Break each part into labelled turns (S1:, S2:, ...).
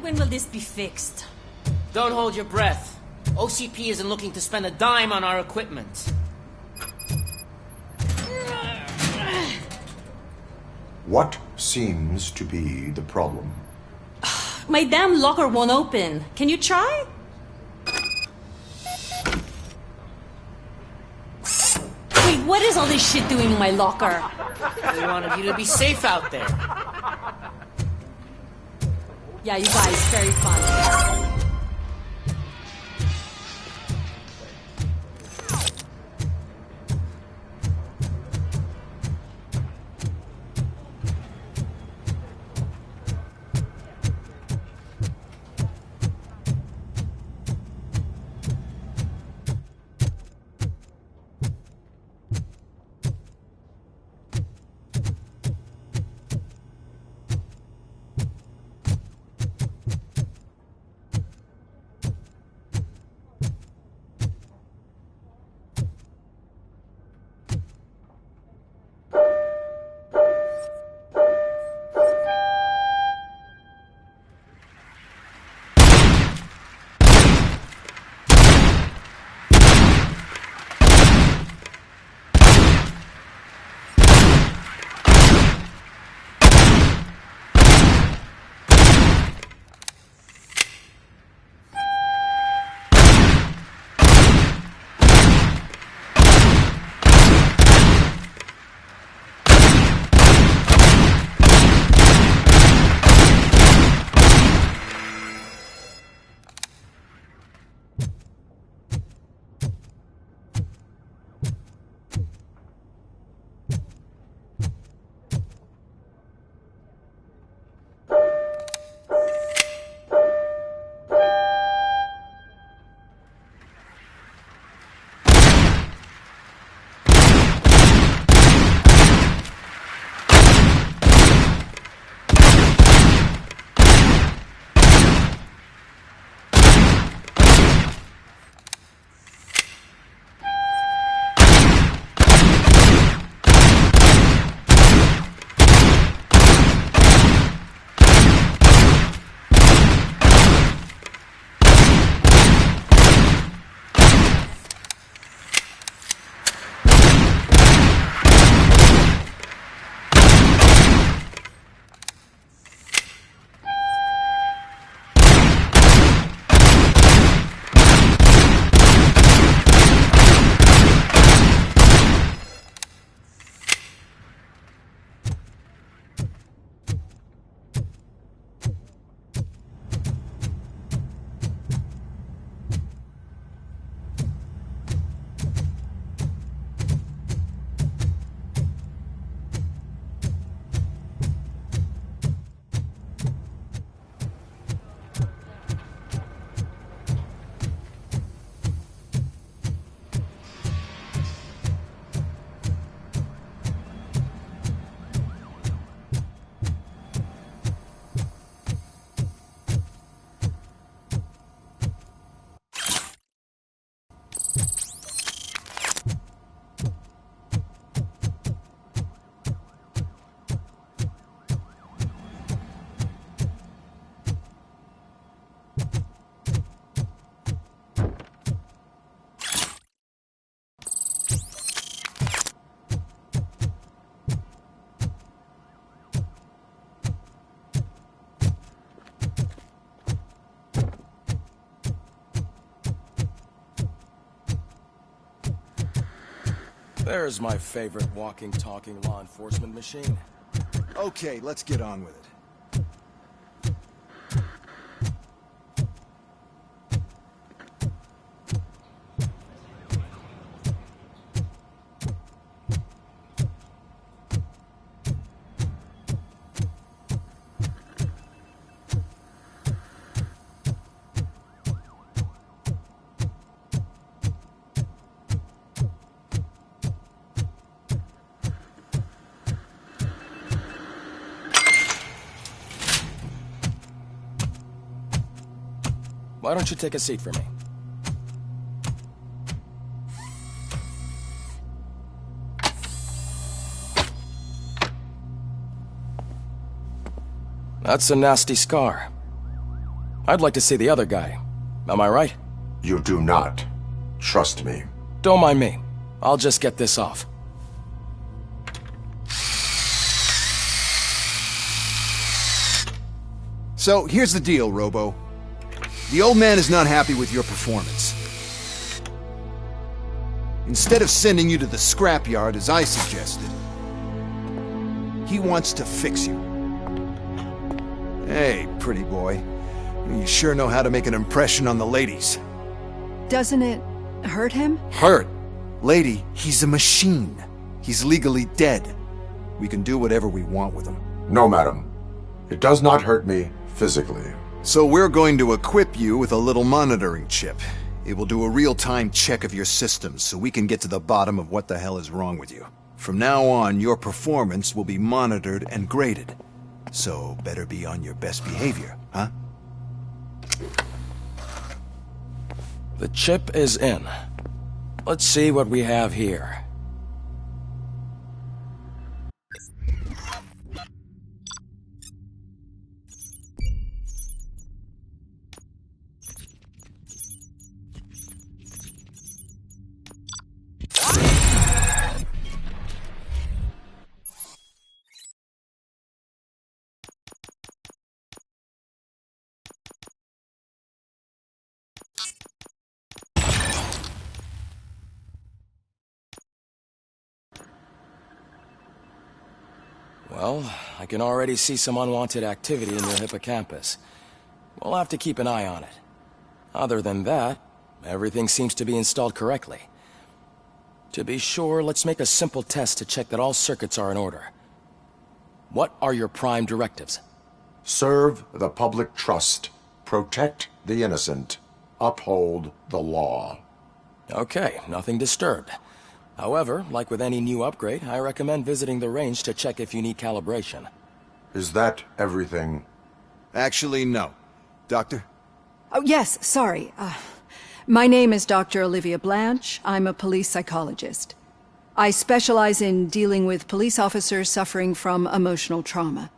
S1: When will this be fixed?
S2: Don't hold your breath. OCP isn't looking to spend a dime on our equipment.
S3: What seems to be the problem?
S1: My damn locker won't open. Can you try? Wait, what is all this shit doing in my locker?
S2: We wanted you to be safe out there.
S1: Yeah, you guys, very fun.
S4: There's my favorite walking, talking law enforcement machine.
S5: Okay, let's get on with it.
S4: Why don't you take a seat for me? That's a nasty scar. I'd like to see the other guy. Am I right?
S3: You do not. Trust me.
S4: Don't mind me. I'll just get this off.
S5: So, here's the deal, Robo. The old man is not happy with your performance. Instead of sending you to the scrapyard as I suggested, he wants to fix you. Hey, pretty boy. You sure know how to make an impression on the ladies.
S6: Doesn't it hurt him?
S5: Hurt? Lady, he's a machine. He's legally dead. We can do whatever we want with him.
S3: No, madam. It does not hurt me physically.
S5: So we're going to equip you with a little monitoring chip. It will do a real-time check of your systems so we can get to the bottom of what the hell is wrong with you. From now on, your performance will be monitored and graded. So better be on your best behavior, huh?
S4: The chip is in. Let's see what we have here. Well, I can already see some unwanted activity in your hippocampus. We'll have to keep an eye on it. Other than that, everything seems to be installed correctly. To be sure, let's make a simple test to check that all circuits are in order. What are your prime directives?
S3: Serve the public trust. Protect the innocent. Uphold the law.
S4: Okay, nothing disturbed. However, like with any new upgrade, I recommend visiting the range to check if you need calibration.
S3: Is that everything?
S5: Actually, no. Doctor?
S6: Oh, yes, sorry. My name is Dr. Olivia Blanche. I'm a police psychologist. I specialize in dealing with police officers suffering from emotional trauma.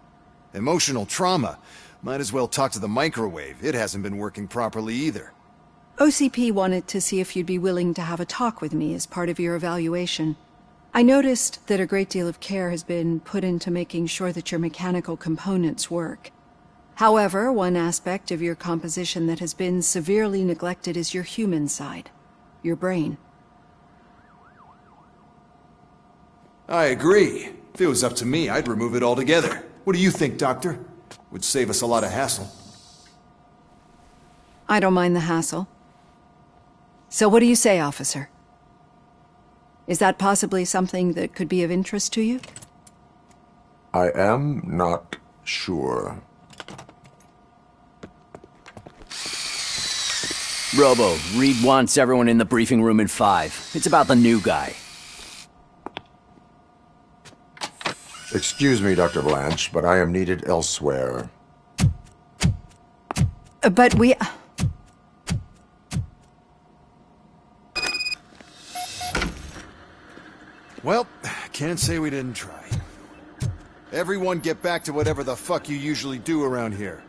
S5: Emotional trauma? Might as well talk to the microwave. It hasn't been working properly either.
S6: OCP wanted to see if you'd be willing to have a talk with me as part of your evaluation. I noticed that a great deal of care has been put into making sure that your mechanical components work. However, one aspect of your composition that has been severely neglected is your human side, your brain.
S5: I agree. If it was up to me, I'd remove it altogether. What do you think, Doctor? Would save us a lot of hassle.
S6: I don't mind the hassle. So what do you say, officer? Is that possibly something that could be of interest to you?
S3: I am not sure.
S7: Robo, Reed wants everyone in the briefing room in 5. It's about the new guy.
S3: Excuse me, Dr. Blanche, but I am needed elsewhere.
S6: But we...
S5: Well, can't say we didn't try. Everyone get back to whatever the fuck you usually do around here.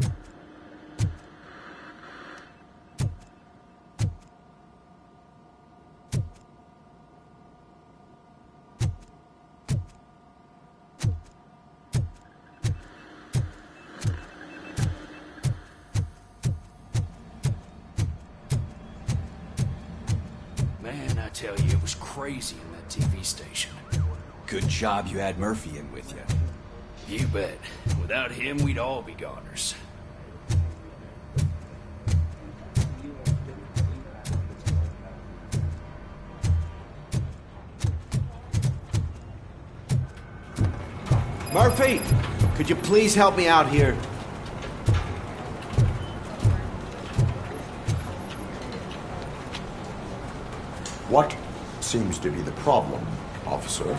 S8: Man, I tell you, it was crazy in that TV station.
S9: Good job you had Murphy in with you.
S8: You bet. Without him, we'd all be goners.
S10: Murphy, could you please help me out here?
S3: What seems to be the problem, officer?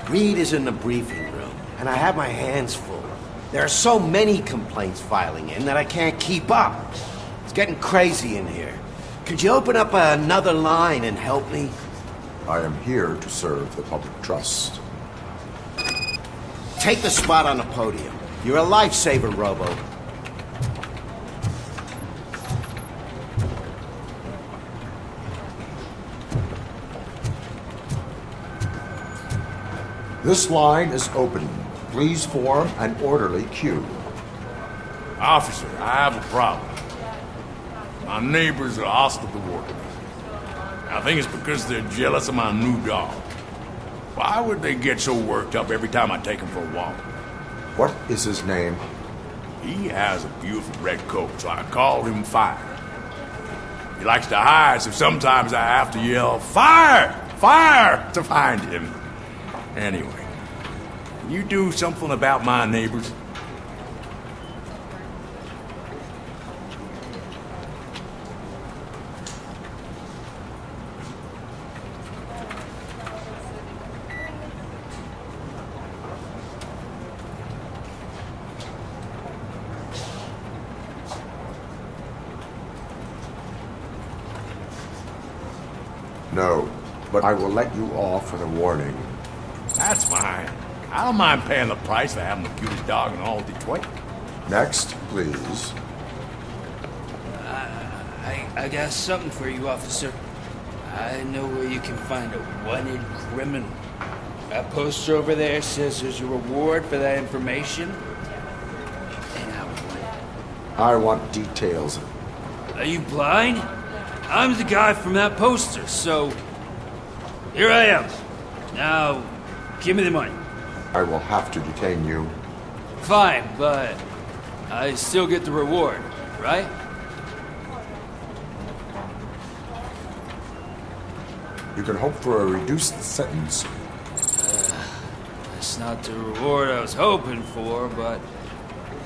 S10: Reed is in the briefing room, and I have my hands full. There are so many complaints filing in that I can't keep up. It's getting crazy in here. Could you open up another line and help me?
S3: I am here to serve the public trust.
S10: Take the spot on the podium. You're a lifesaver, Robo.
S3: This line is open. Please form an orderly queue.
S11: Officer, I have a problem. My neighbors are hostile toward me. I think it's because they're jealous of my new dog. Why would they get so worked up every time I take him for a walk?
S3: What is his name?
S11: He has a beautiful red coat, so I called him Fire. He likes to hide, so sometimes I have to yell, "Fire! Fire!" to find him. Anyway, can you do something about my neighbors?
S3: No, but I will let you off with a warning.
S11: That's fine. I don't mind paying the price for having the cutest dog in all of Detroit.
S3: Next, please.
S8: I got something for you, officer. I know where you can find a wanted criminal. That poster over there says there's a reward for that information. And
S3: I want details.
S8: Are you blind? I'm the guy from that poster, so here I am. Now, give me the money.
S3: I will have to detain you.
S8: Fine, but I still get the reward, right?
S3: You can hope for a reduced sentence.
S8: That's not the reward I was hoping for, but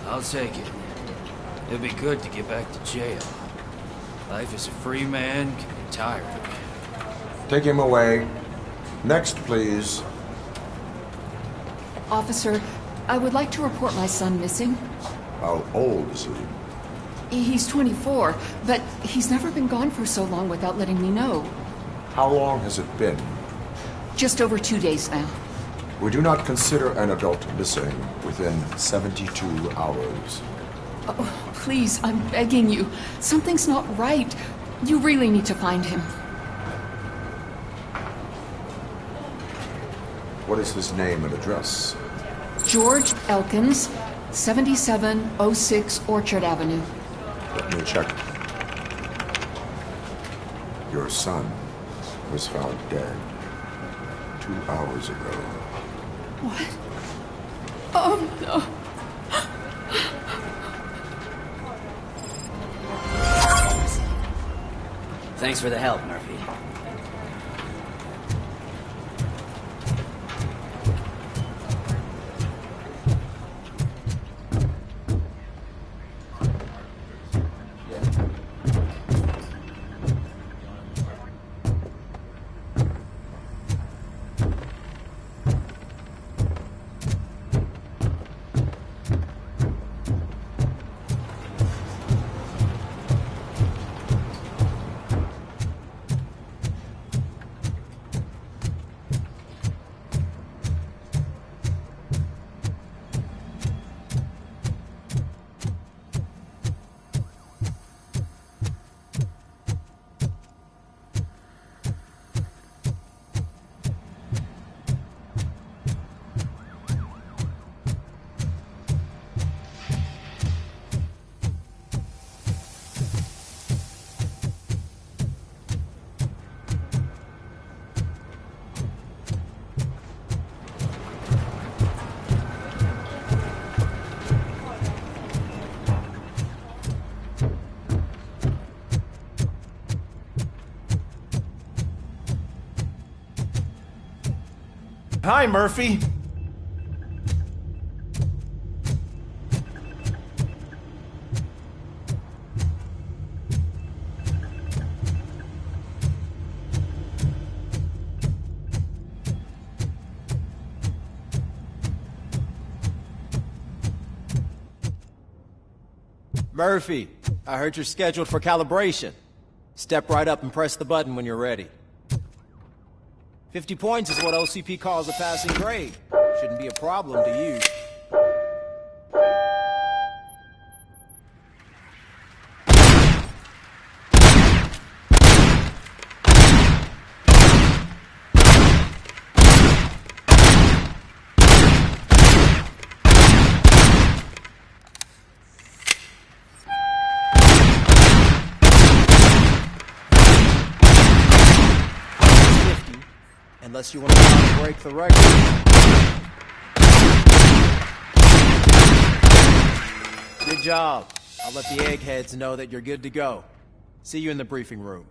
S8: I'll take it. It'd be good to get back to jail. Life as a free man can be tiring.
S3: Take him away. Next, please.
S12: Officer, I would like to report my son missing.
S3: How old is he?
S12: He's 24, but he's never been gone for so long without letting me know.
S3: How long has it been?
S12: Just over 2 days now.
S3: We do not consider an adult missing within 72 hours.
S12: Oh, please, I'm begging you. Something's not right. You really need to find him.
S3: What is his name and address?
S12: George Elkins, 7706 Orchard Avenue.
S3: Let me check. Your son was found dead 2 hours ago.
S12: What? Oh, no.
S7: Thanks for the help, Murphy.
S9: Hi, Murphy.
S13: Murphy, I heard you're scheduled for calibration. Step right up and press the button when you're ready. 50 points is what OCP calls a passing grade. Shouldn't be a problem to you. Unless you want to break the record. Good job. I'll let the eggheads know that you're good to go. See you in the briefing room.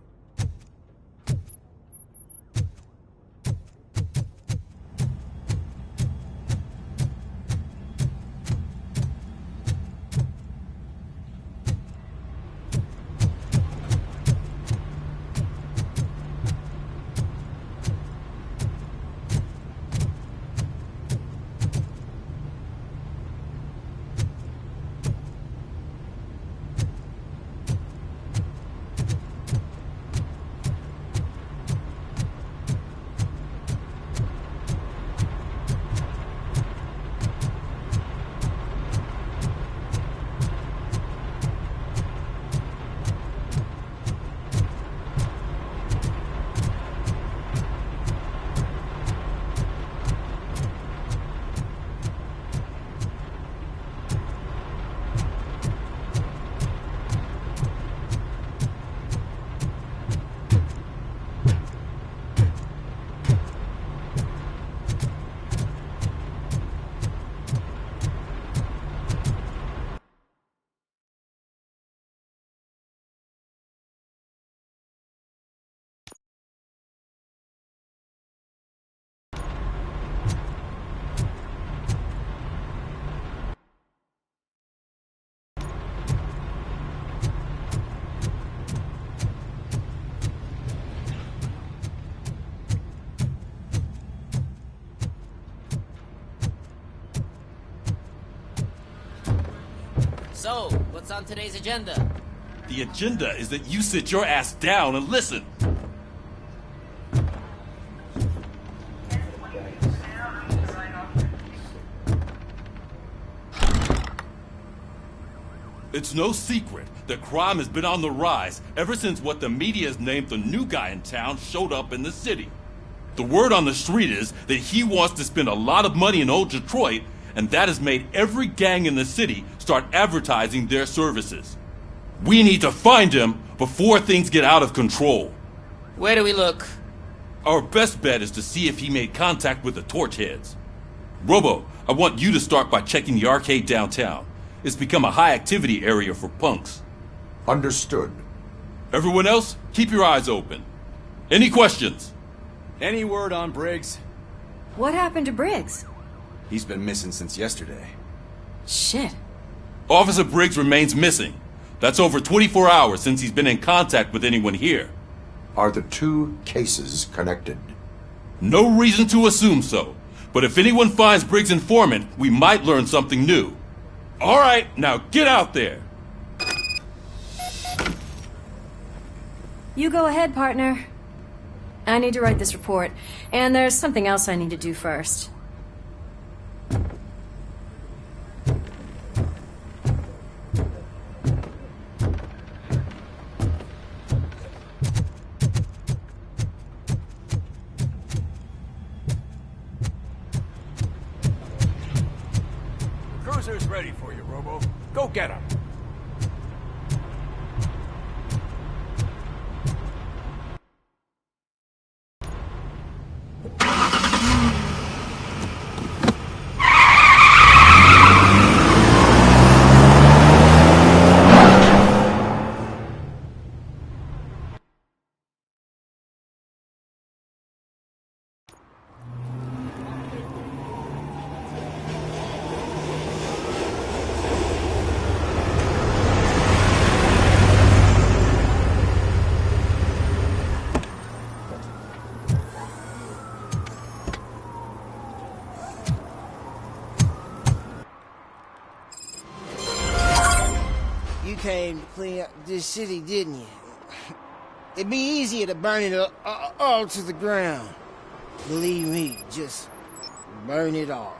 S2: So, what's on today's agenda?
S14: The agenda is that you sit your ass down and listen. It's no secret that crime has been on the rise ever since what the media has named the new guy in town showed up in the city. The word on the street is that he wants to spend a lot of money in old Detroit, and that has made every gang in the city start advertising their services. We need to find him before things get out of control.
S2: Where do we look?
S14: Our best bet is to see if he made contact with the torch heads. Robo, I want you to start by checking the arcade downtown. It's become a high-activity area for punks.
S3: Understood.
S14: Everyone else, keep your eyes open. Any questions?
S5: Any word on Briggs?
S1: What happened to Briggs?
S5: He's been missing since yesterday.
S1: Shit.
S14: Officer Briggs remains missing. That's over 24 hours since he's been in contact with anyone here.
S3: Are the two cases connected?
S14: No reason to assume so. But if anyone finds Briggs' informant, we might learn something new. All right, now get out there.
S1: You go ahead, partner. I need to write this report, and there's something else I need to do first.
S11: Cruiser's ready for you, Robo. Go get him.
S15: You came to clean up this city, didn't you? It'd be easier to burn it all to the ground. Believe me, just burn it all.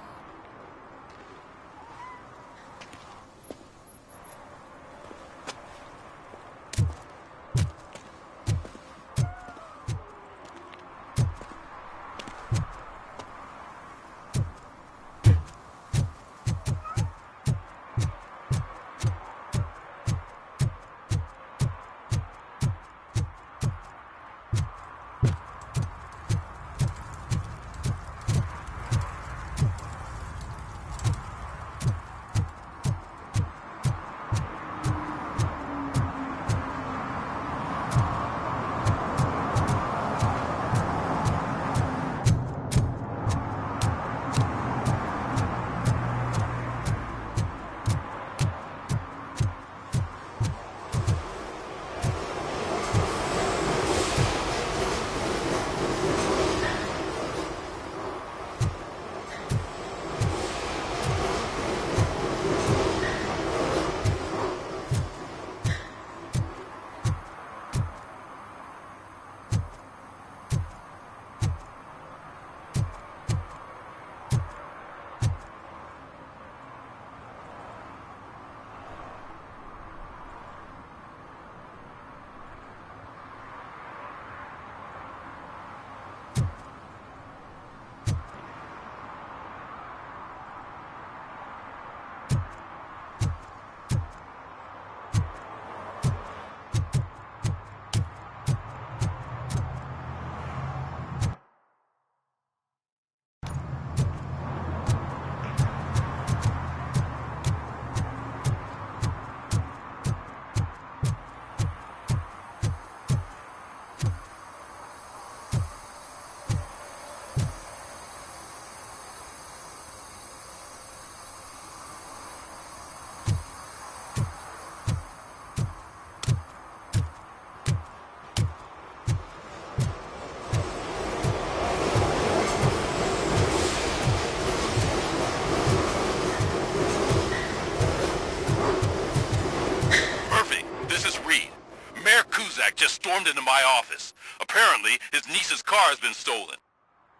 S14: abandoned in my office. Apparently, his niece's car has been stolen.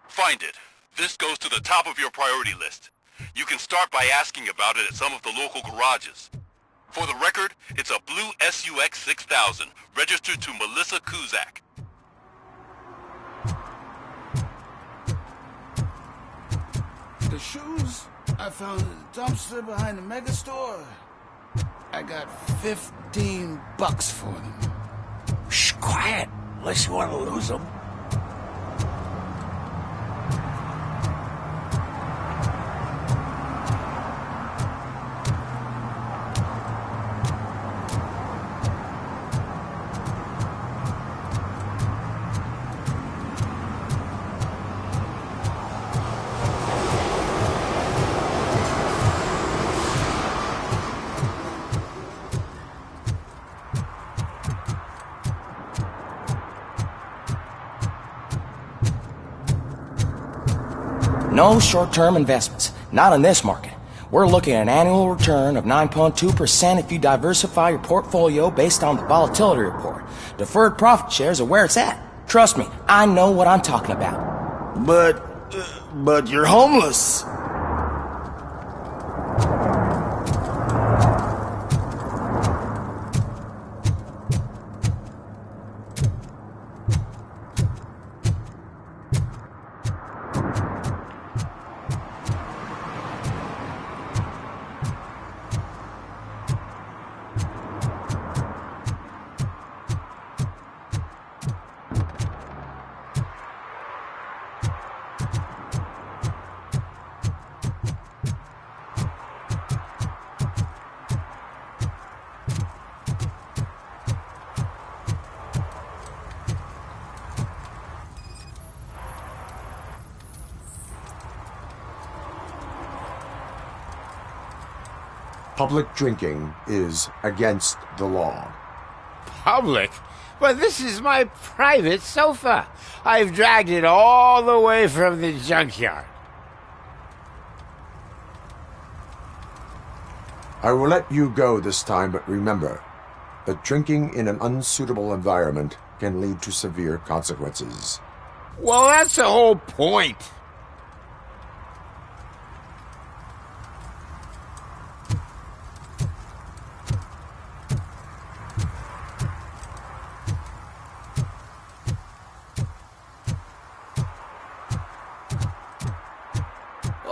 S14: Find it. This goes to the top of your priority list. You can start by asking about it at some of the local garages. For the record, it's a blue SUX 6000, registered to Melissa Kuzak.
S8: The shoes I found in the dumpster behind the mega store. I got $15 for them.
S10: Shh, quiet, unless you want to lose them.
S4: No short-term investments. Not in this market. We're looking at an annual return of 9.2% if you diversify your portfolio based on the volatility report. Deferred profit shares are where it's at. Trust me, I know what I'm talking about.
S15: But you're homeless.
S3: Public drinking is against the law.
S15: Public? But this is my private sofa. I've dragged it all the way from the junkyard.
S3: I will let you go this time, but remember that drinking in an unsuitable environment can lead to severe consequences.
S15: Well, that's the whole point.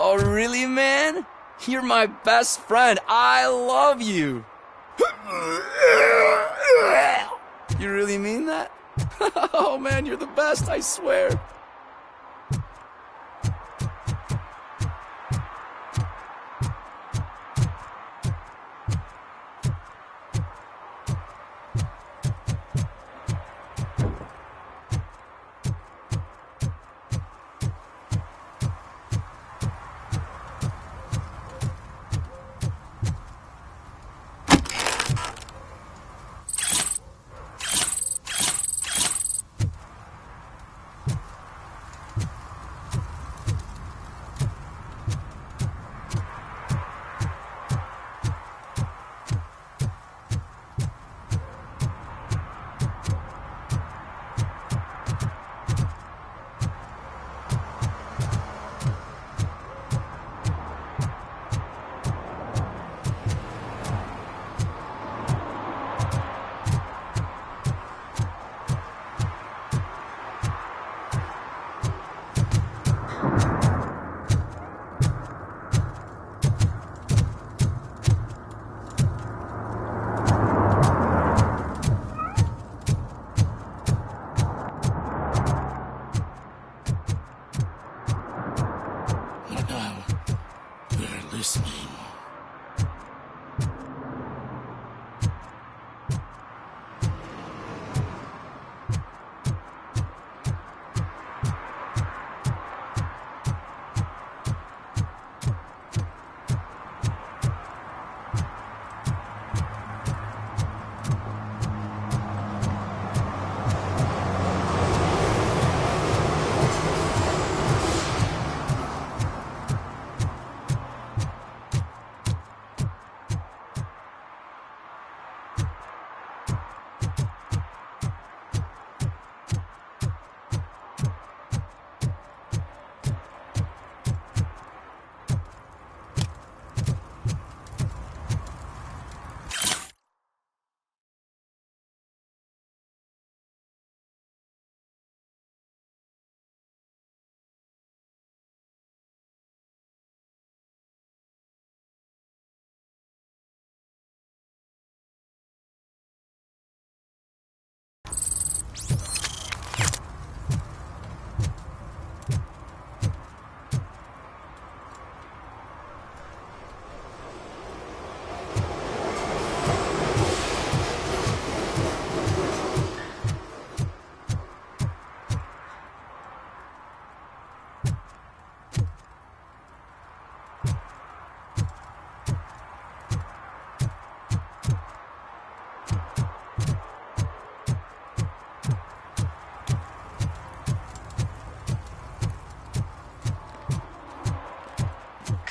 S4: Oh, really, man? You're my best friend. I love you. You really mean that? Oh, man, you're the best, I swear.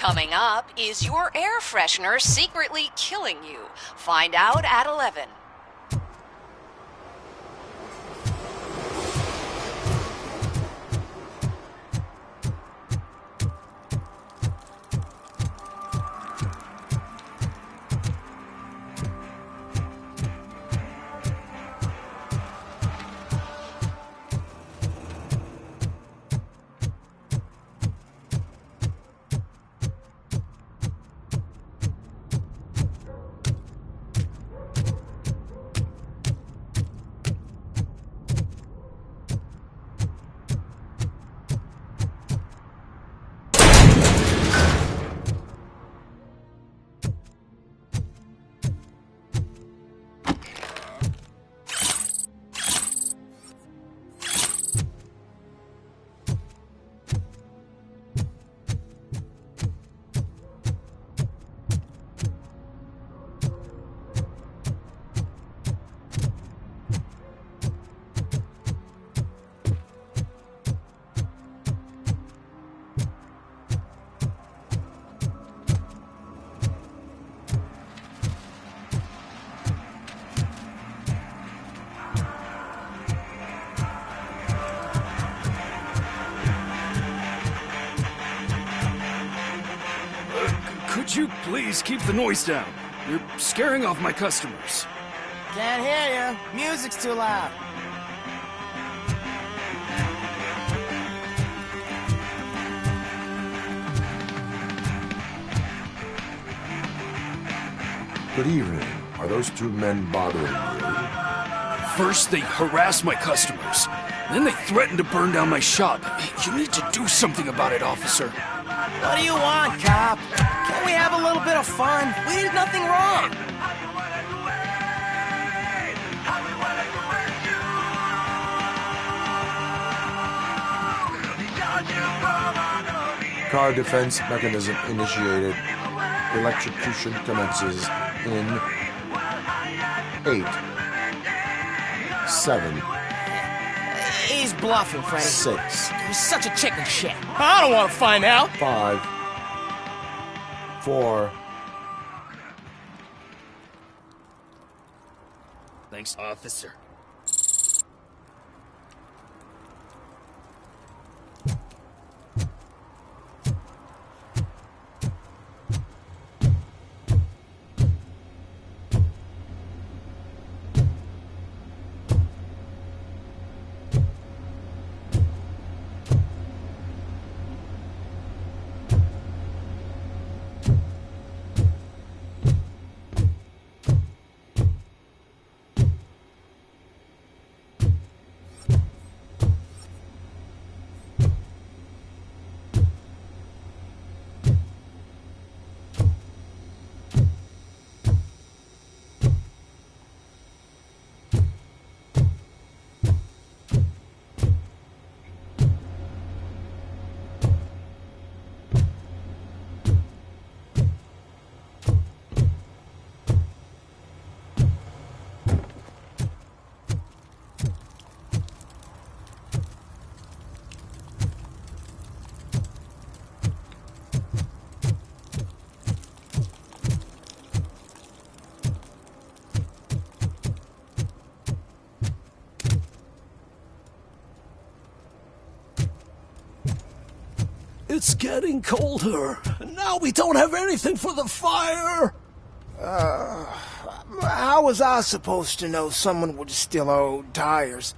S16: Coming up, is your air freshener secretly killing you? Find out at 11.
S17: Could you please keep the noise down? You're scaring off my customers.
S15: Can't hear you. Music's too loud.
S3: Good evening. Are those two men bothering you?
S17: First, they harass my customers. Then they threaten to burn down my shop. You need to do something about it, officer.
S15: What do you want, cop? Can't we have a little bit of fun? We did nothing wrong.
S3: Car defense mechanism initiated. Electrocution commences in 8, 7,
S15: He's bluffing, Freddy.
S3: 6,
S15: He's such a chicken shit. I don't want to find out.
S3: 5, 4.
S17: Thanks, officer.
S18: It's getting colder, and now we don't have anything for the fire!
S15: How was I supposed to know someone would steal our old tires?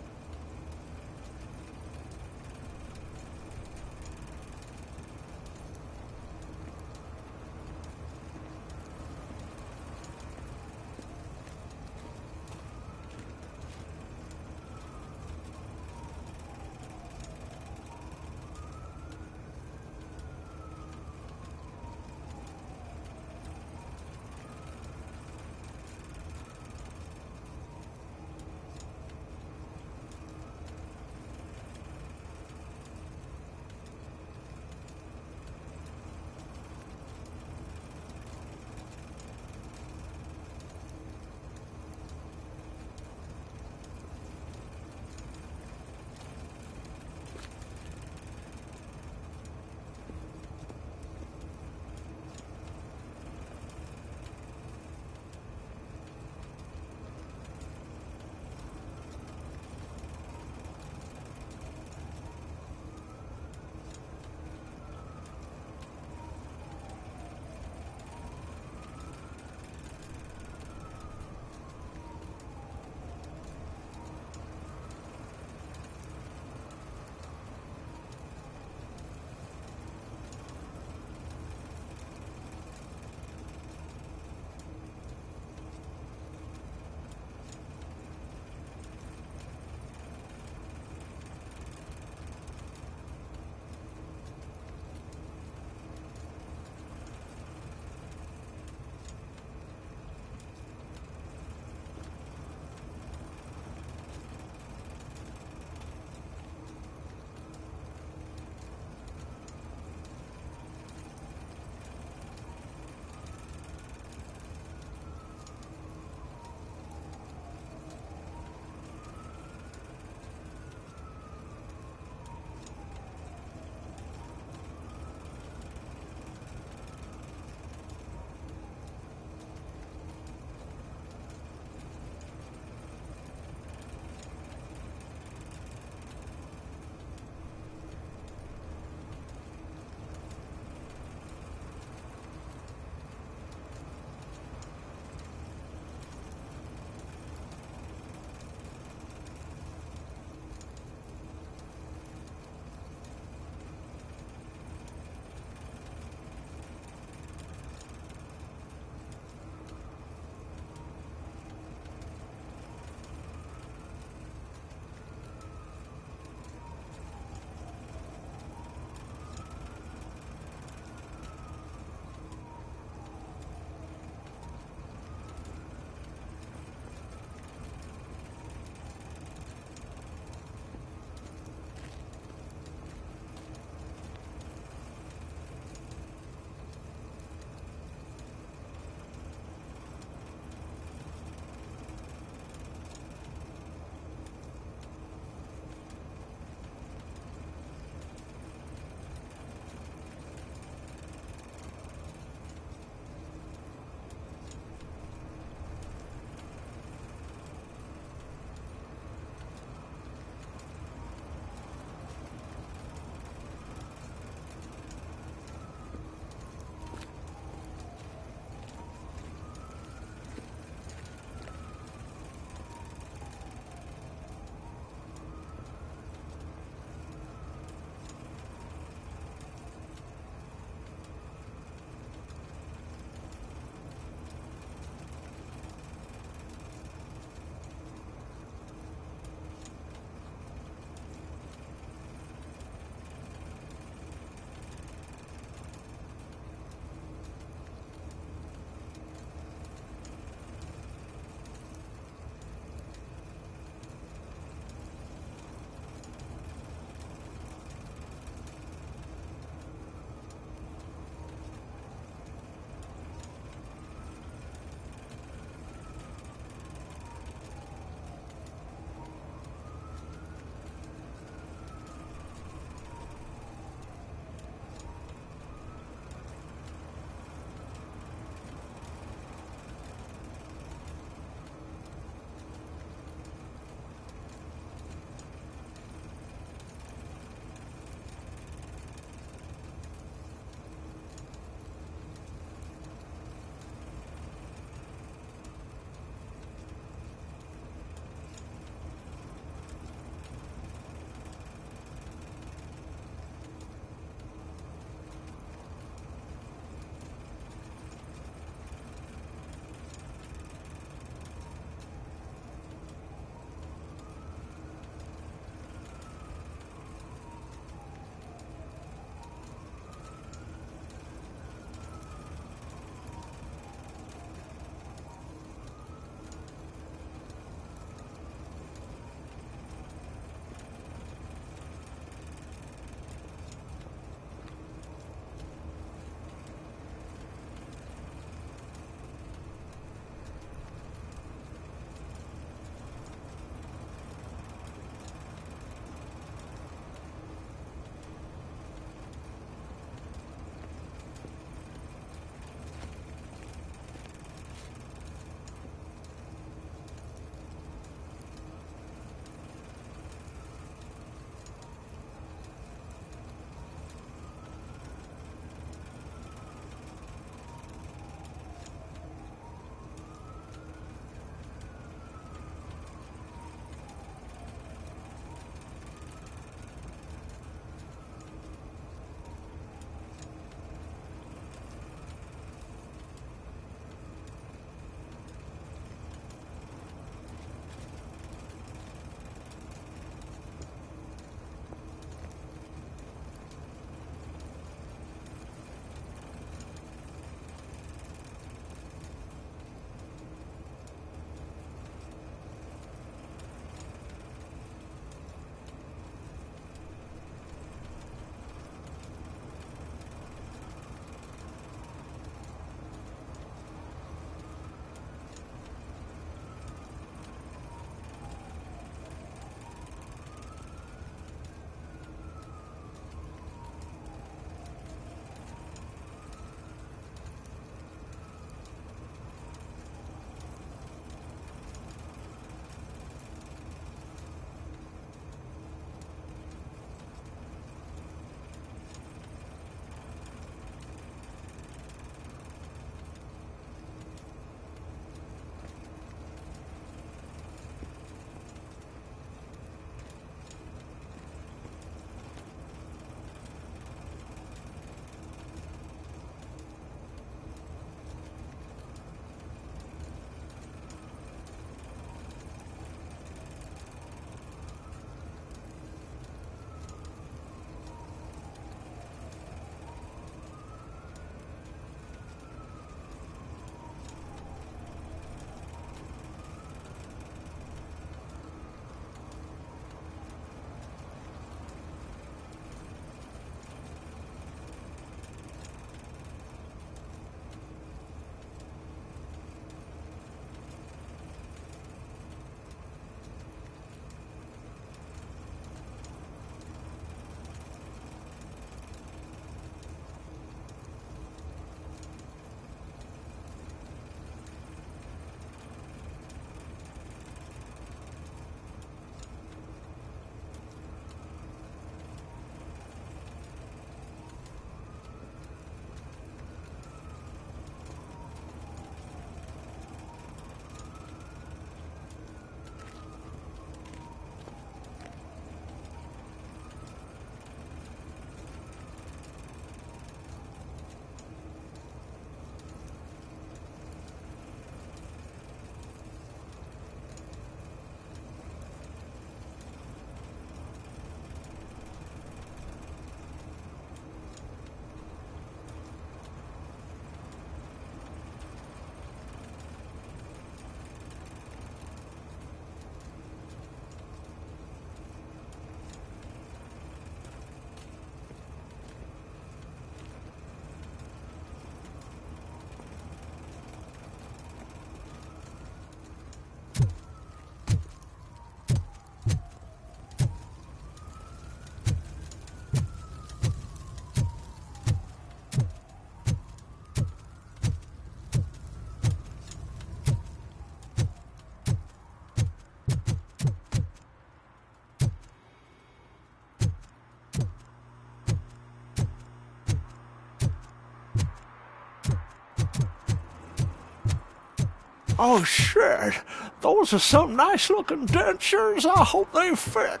S18: Oh, shit. Those are some nice-looking dentures. I hope they fit.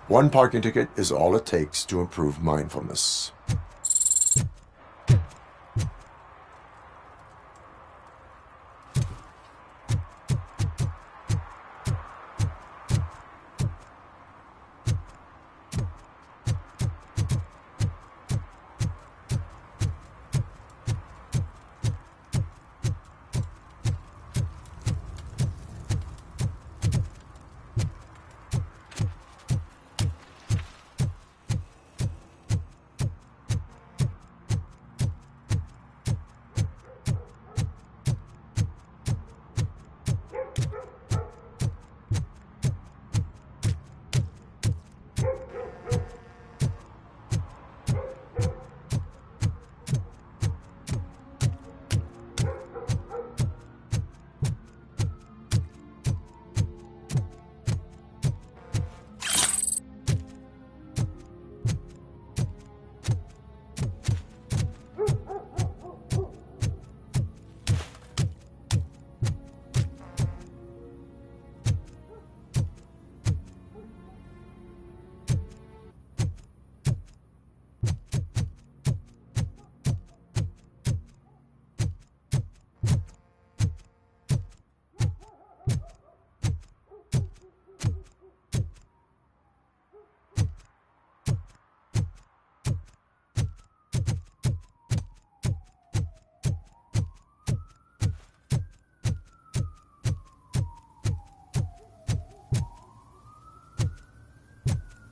S3: One parking ticket is all it takes to improve mindfulness.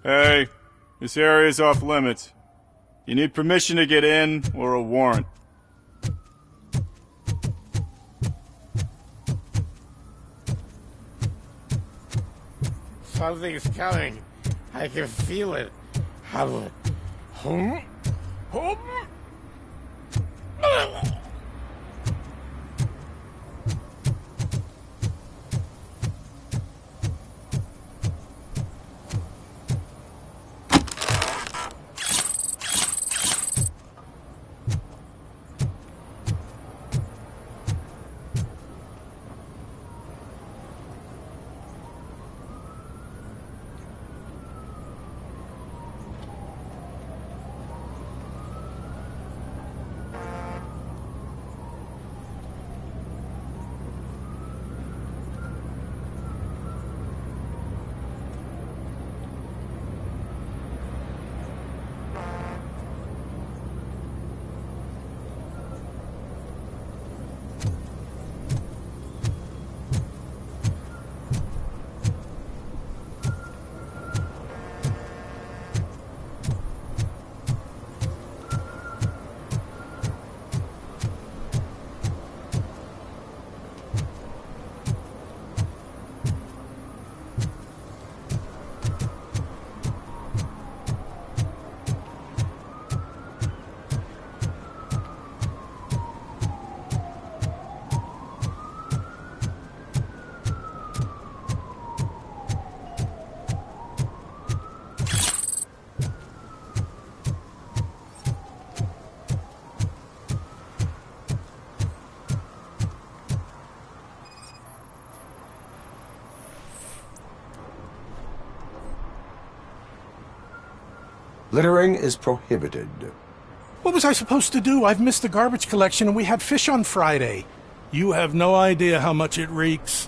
S19: Hey, this area is off limits. You need permission to get in or a warrant.
S15: Something's coming. I can feel it. Home?
S3: Littering is prohibited.
S18: What was I supposed to do? I've missed the garbage collection and we had fish on Friday. You have no idea how much it reeks.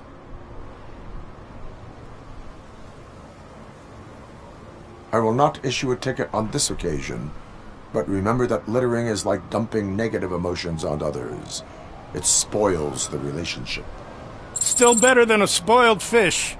S3: I will not issue a ticket on this occasion, but remember that littering is like dumping negative emotions on others. It spoils the relationship.
S18: Still better than a spoiled fish.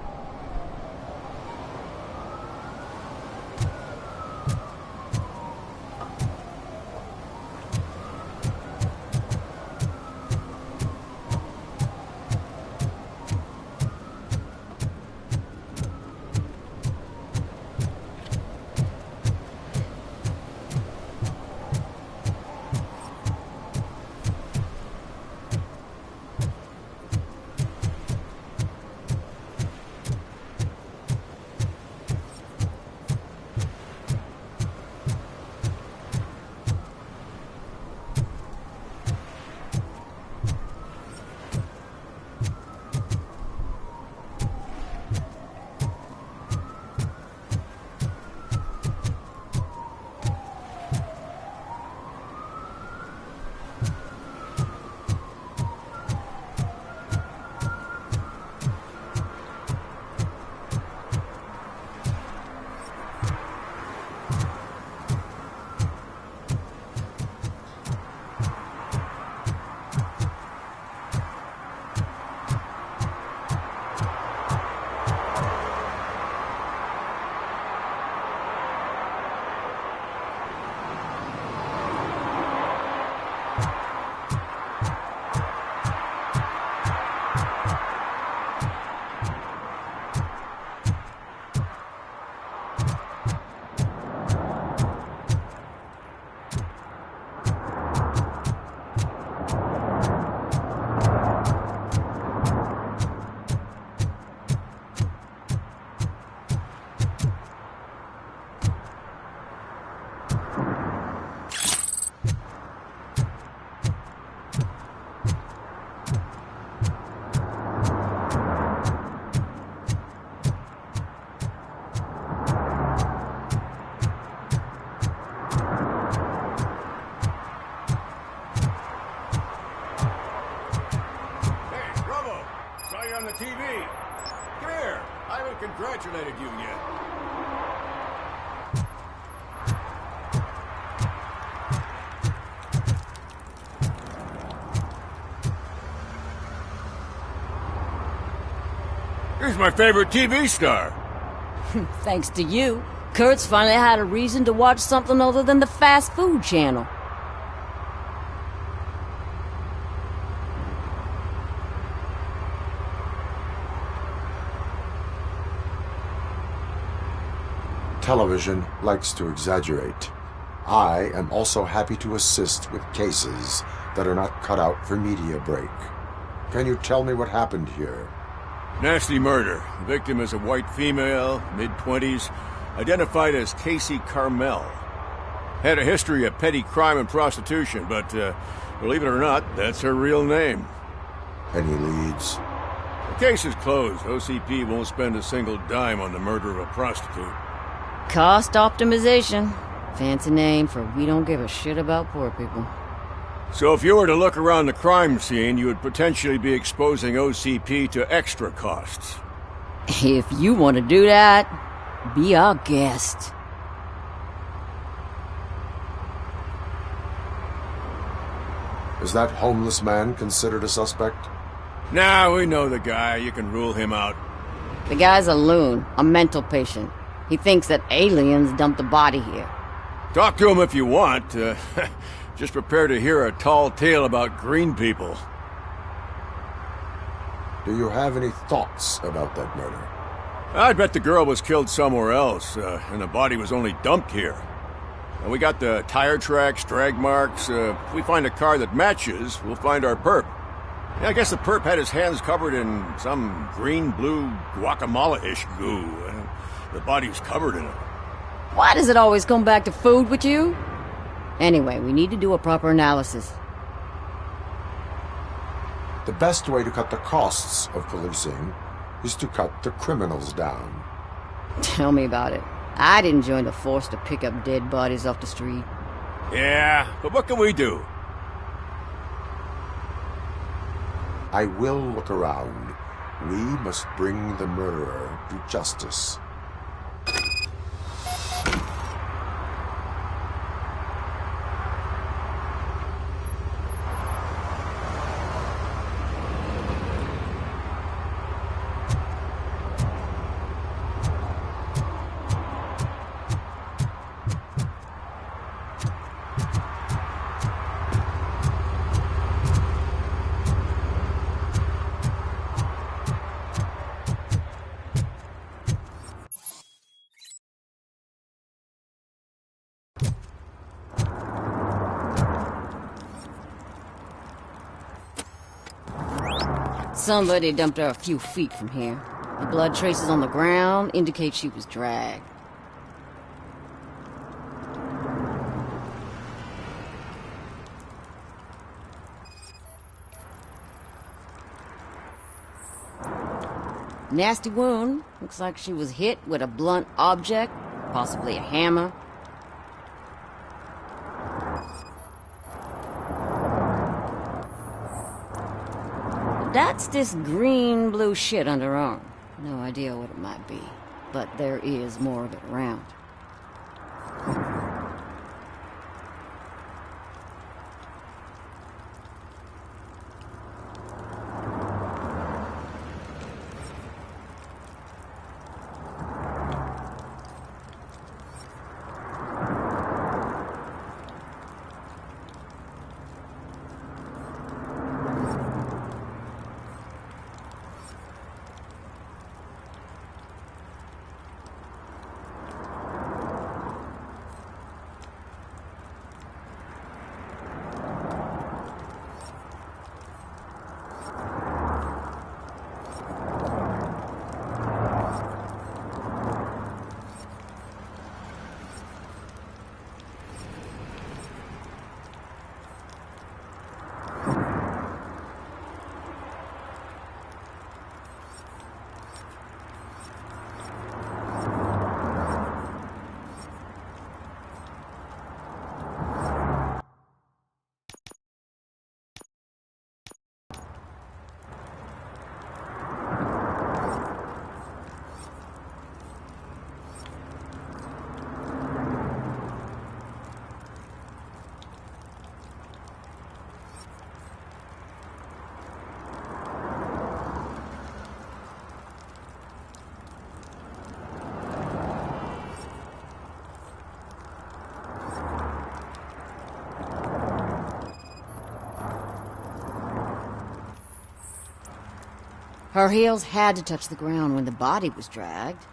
S17: He's my favorite TV star.
S20: Thanks to you, Kurt's finally had a reason to watch something other than the fast food channel.
S3: Television likes to exaggerate. I am also happy to assist with cases that are not cut out for media break. Can you tell me what happened here?
S17: Nasty murder. The victim is a white female, mid-20s, identified as Casey Carmel. Had a history of petty crime and prostitution, but believe it or not, that's her real name.
S3: Any leads?
S17: The case is closed. OCP won't spend a single dime on the murder of a prostitute.
S20: Cost optimization. Fancy name for we don't give a shit about poor people.
S17: So if you were to look around the crime scene, you would potentially be exposing OCP to extra costs.
S20: If you want to do that, be our guest.
S3: Is that homeless man considered a suspect?
S17: Nah, we know the guy. You can rule him out.
S20: The guy's a loon, a mental patient. He thinks that aliens dumped a body here.
S17: Talk to him if you want. Just prepare to hear a tall tale about green people.
S3: Do you have any thoughts about that murder?
S17: I'd bet the girl was killed somewhere else, and the body was only dumped here. And we got the tire tracks, drag marks. If we find a car that matches, we'll find our perp. Yeah, I guess the perp had his hands covered in some green-blue guacamole-ish goo. The body was covered in it.
S20: Why does it always come back to food with you? Anyway, we need to do a proper analysis.
S3: The best way to cut the costs of policing is to cut the criminals down.
S20: Tell me about it. I didn't join the force to pick up dead bodies off the street.
S17: Yeah, but what can we do?
S3: I will look around. We must bring the murderer to justice.
S20: Somebody dumped her a few feet from here. The blood traces on the ground indicate she was dragged. Nasty wound. Looks like she was hit with a blunt object, possibly a hammer. That's this green-blue shit under her arm. No idea what it might be, but there is more of it around. Her heels had to touch the ground when the body was dragged.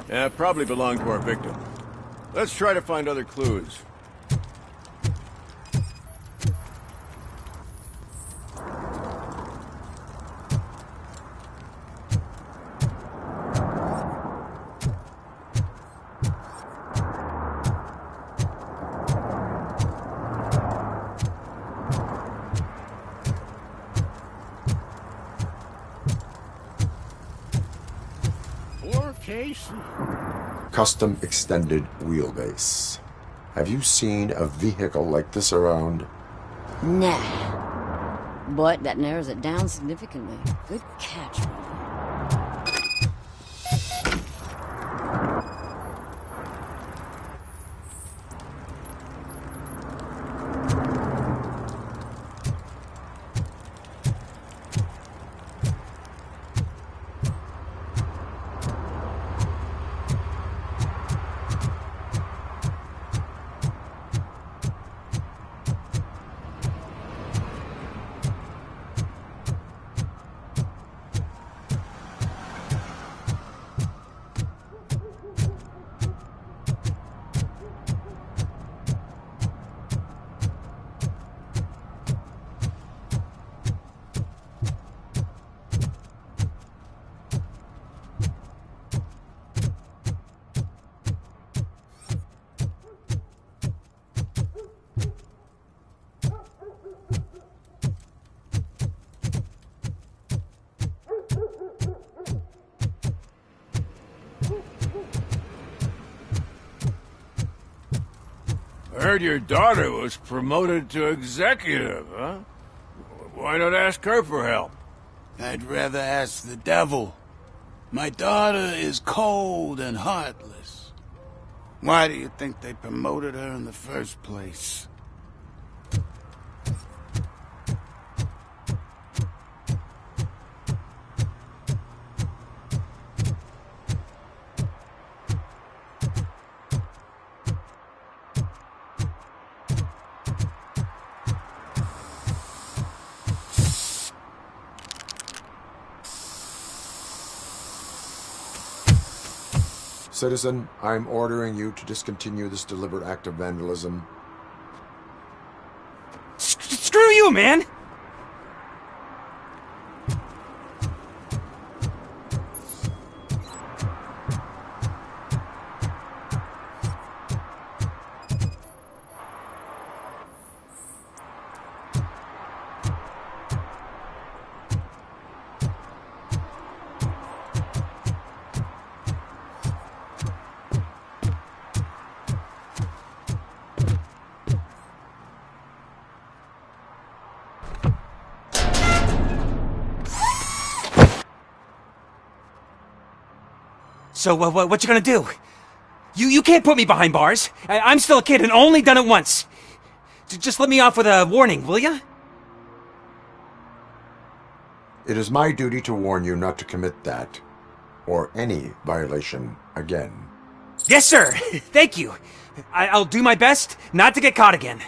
S17: Yeah, probably belonged to our victim. Let's try to find other clues.
S3: Custom extended wheelbase. Have you seen a vehicle like this around?
S20: Nah. But that narrows it down significantly. Good catch, Robin.
S17: I heard your daughter was promoted to executive, huh? Why not ask her for help?
S8: I'd rather ask the devil. My daughter is cold and heartless. Why do you think they promoted her in the first place?
S3: Citizen, I'm ordering you to discontinue this deliberate act of vandalism.
S21: Screw you, man! So, what you gonna do? You can't put me behind bars. I'm still a kid and only done it once. Just let me off with a warning, will ya?
S3: It is my duty to warn you not to commit that, or any violation, again.
S21: Yes, sir! Thank you. I'll do my best not to get caught again.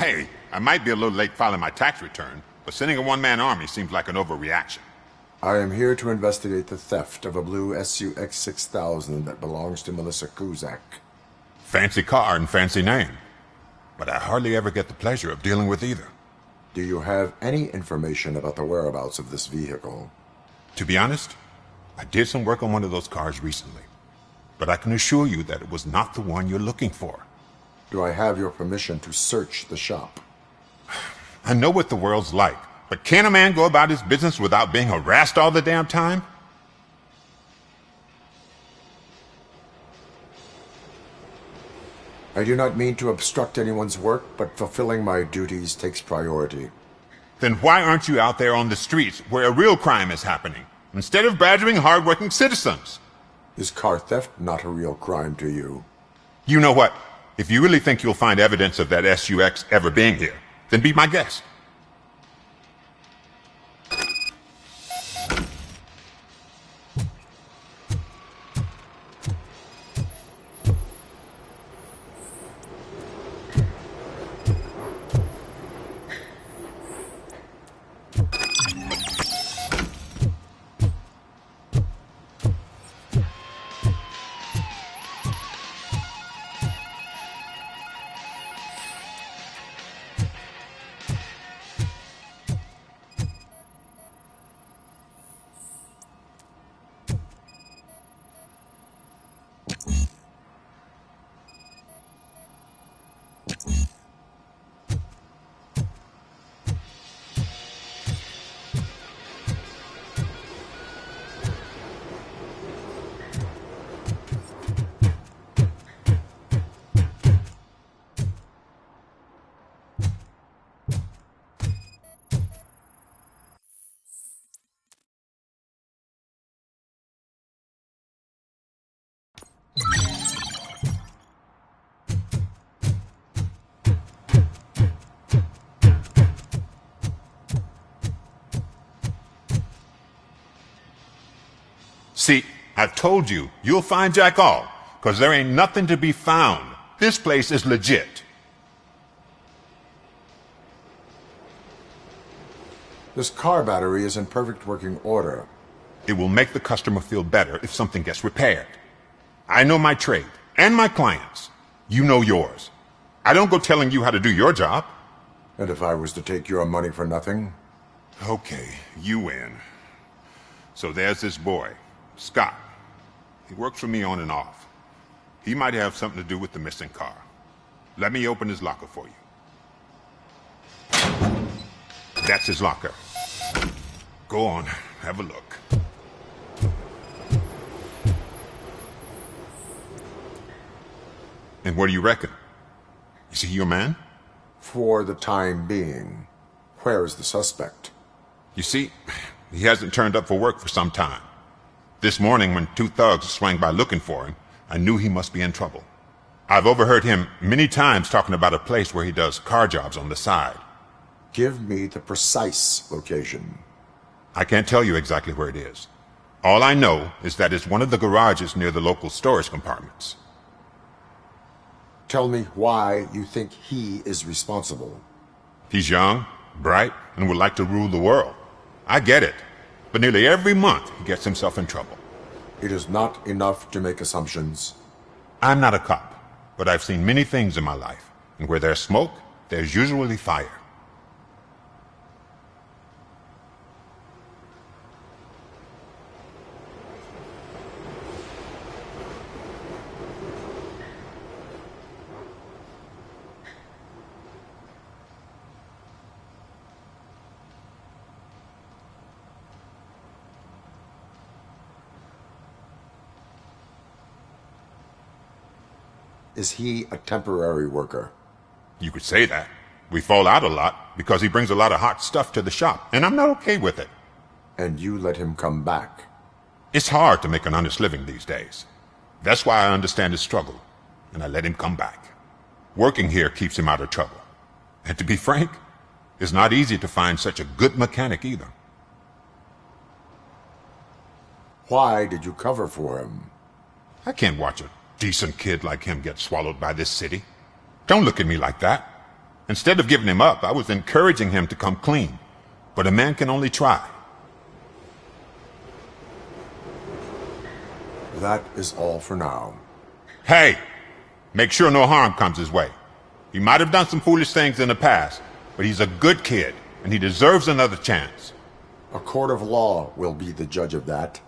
S11: Hey, I might be a little late filing my tax return, but sending a one-man army seems like an overreaction.
S3: I am here to investigate the theft of a blue SUX 6000 that belongs to Melissa Kuzak.
S11: Fancy car and fancy name. But I hardly ever get the pleasure of dealing with either.
S3: Do you have any information about the whereabouts of this vehicle?
S11: To be honest, I did some work on one of those cars recently. But I can assure you that it was not the one you're looking for.
S3: Do I have your permission to search the shop?
S11: I know what the world's like, but can a man go about his business without being harassed all the damn time?
S3: I do not mean to obstruct anyone's work, but fulfilling my duties takes priority.
S11: Then why aren't you out there on the streets where a real crime is happening, instead of badgering hard-working citizens?
S3: Is car theft not a real crime to you?
S11: You know what? If you really think you'll find evidence of that SUX ever being here, then be my guest. See, I've told you, you'll find Jack all, because there ain't nothing to be found. This place is legit.
S3: This car battery is in perfect working order.
S11: It will make the customer feel better if something gets repaired. I know my trade, and my clients. You know yours. I don't go telling you how to do your job.
S3: And if I was to take your money for nothing?
S11: Okay, you win. So there's this boy, Scott. He works for me on and off. He might have something to do with the missing car. Let me open his locker for you. That's his locker. Go on, have a look. And what do you reckon? Is he your man?
S3: For the time being. Where is the suspect?
S11: You see, he hasn't turned up for work for some time. This morning, when two thugs swang by looking for him, I knew he must be in trouble. I've overheard him many times talking about a place where he does car jobs on the side.
S3: Give me the precise location.
S11: I can't tell you exactly where it is. All I know is that it's one of the garages near the local storage compartments.
S3: Tell me why you think he is responsible.
S11: He's young, bright, and would like to rule the world. I get it. But nearly every month, he gets himself in trouble.
S3: It is not enough to make assumptions.
S11: I'm not a cop, but I've seen many things in my life. And where there's smoke, there's usually fire.
S3: Is he a temporary worker?
S11: You could say that. We fall out a lot because he brings a lot of hot stuff to the shop, and I'm not okay with it.
S3: And you let him come back?
S11: It's hard to make an honest living these days. That's why I understand his struggle, and I let him come back. Working here keeps him out of trouble. And to be frank, it's not easy to find such a good mechanic either.
S3: Why did you cover for him?
S11: I can't watch a decent kid like him get swallowed by this city. Don't look at me like that.
S6: Instead of giving him up, I was encouraging him to come clean. But a man can only try.
S3: That is all for now.
S6: Hey! Make sure no harm comes his way. He might have done some foolish things in the past, but he's a good kid, and he deserves another chance.
S3: A court of law will be the judge of that.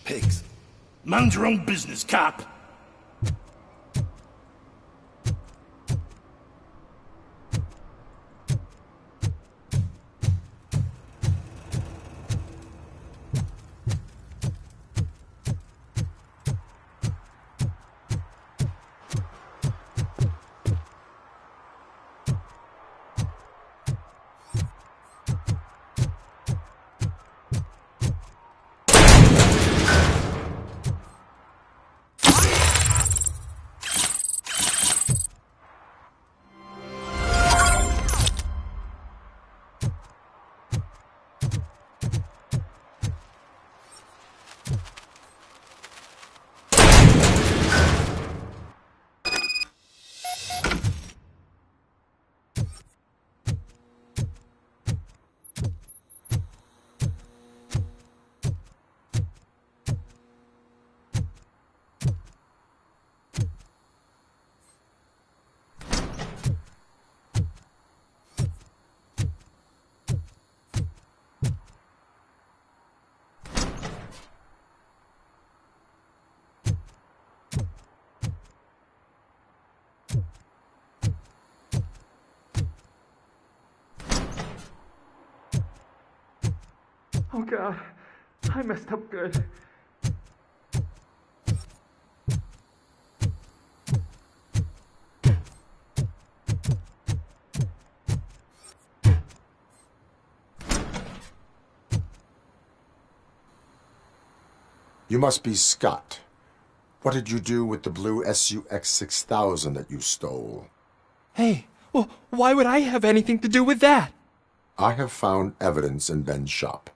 S18: Pigs. Mind your own business, cop.
S22: Oh God, I messed up good.
S3: You must be Scott. What did you do with the blue SUX 6000 that you stole?
S22: Hey, well, why would I have anything to do with that?
S3: I have found evidence in Ben's shop.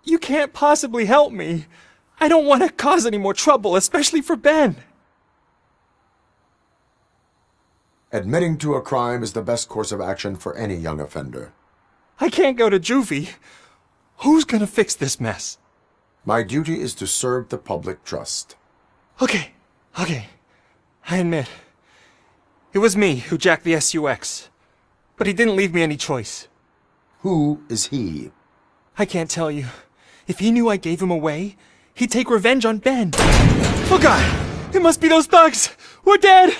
S22: You can't possibly help me. I don't want to cause any more trouble, especially for Ben.
S3: Admitting to a crime is the best course of action for any young offender.
S22: I can't go to juvie. Who's gonna fix this mess?
S3: My duty is to serve the public trust.
S22: Okay. I admit. It was me who jacked the SUX. But he didn't leave me any choice.
S3: Who is he?
S22: I can't tell you. If he knew I gave him away, he'd take revenge on Ben. Oh God! It must be those thugs! We're dead!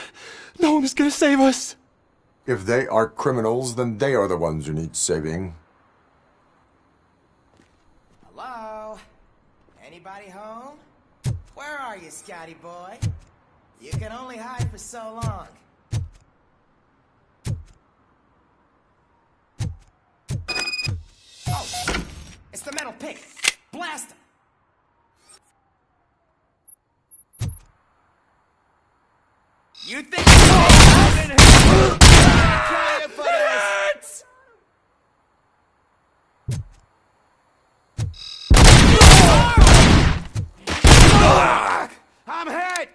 S22: No one is gonna save us!
S3: If they are criminals, then they are the ones who need saving.
S15: Hello? Anybody home? Where are you, Scotty boy? You can only hide for so long.
S2: pick. Blast him.
S22: You think I'm in here? Trying for this?
S10: I'm hit!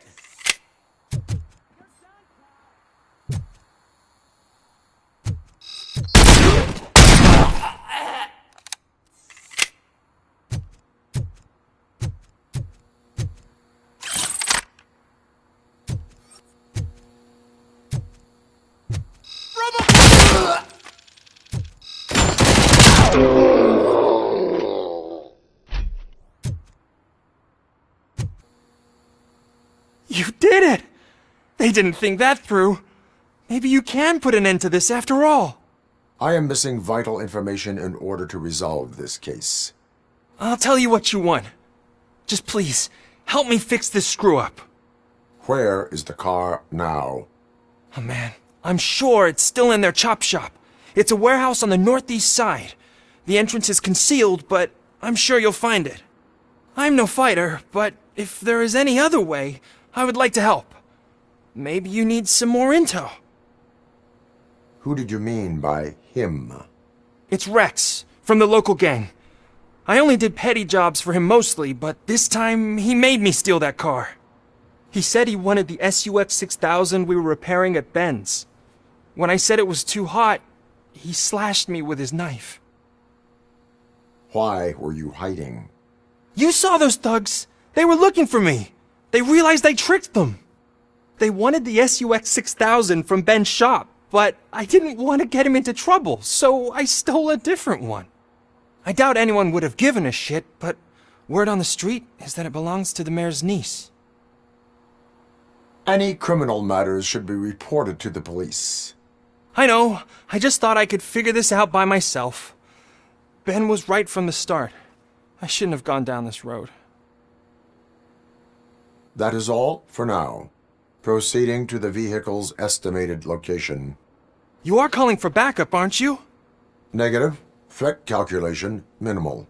S22: You did it! They didn't think that through. Maybe you can put an end to this after all.
S3: I am missing vital information in order to resolve this case.
S22: I'll tell you what you want. Just please, help me fix this screw-up.
S3: Where is the car now?
S22: Oh man, I'm sure it's still in their chop shop. It's a warehouse on the northeast side. The entrance is concealed, but I'm sure you'll find it. I'm no fighter, but if there is any other way, I would like to help. Maybe you need some more intel.
S3: Who did you mean by him?
S22: It's Rex, from the local gang. I only did petty jobs for him mostly, but this time he made me steal that car. He said he wanted the SUX 6000 we were repairing at Ben's. When I said it was too hot, he slashed me with his knife.
S3: Why were you hiding?
S22: You saw those thugs! They were looking for me! They realized I tricked them! They wanted the SUX 6000 from Ben's shop, but I didn't want to get him into trouble, so I stole a different one. I doubt anyone would have given a shit, but word on the street is that it belongs to the mayor's niece.
S3: Any criminal matters should be reported to the police.
S22: I know. I just thought I could figure this out by myself. Ben was right from the start. I shouldn't have gone down this road.
S3: That is all for now. Proceeding to the vehicle's estimated location.
S22: You are calling for backup, aren't you?
S3: Negative. Threat calculation minimal.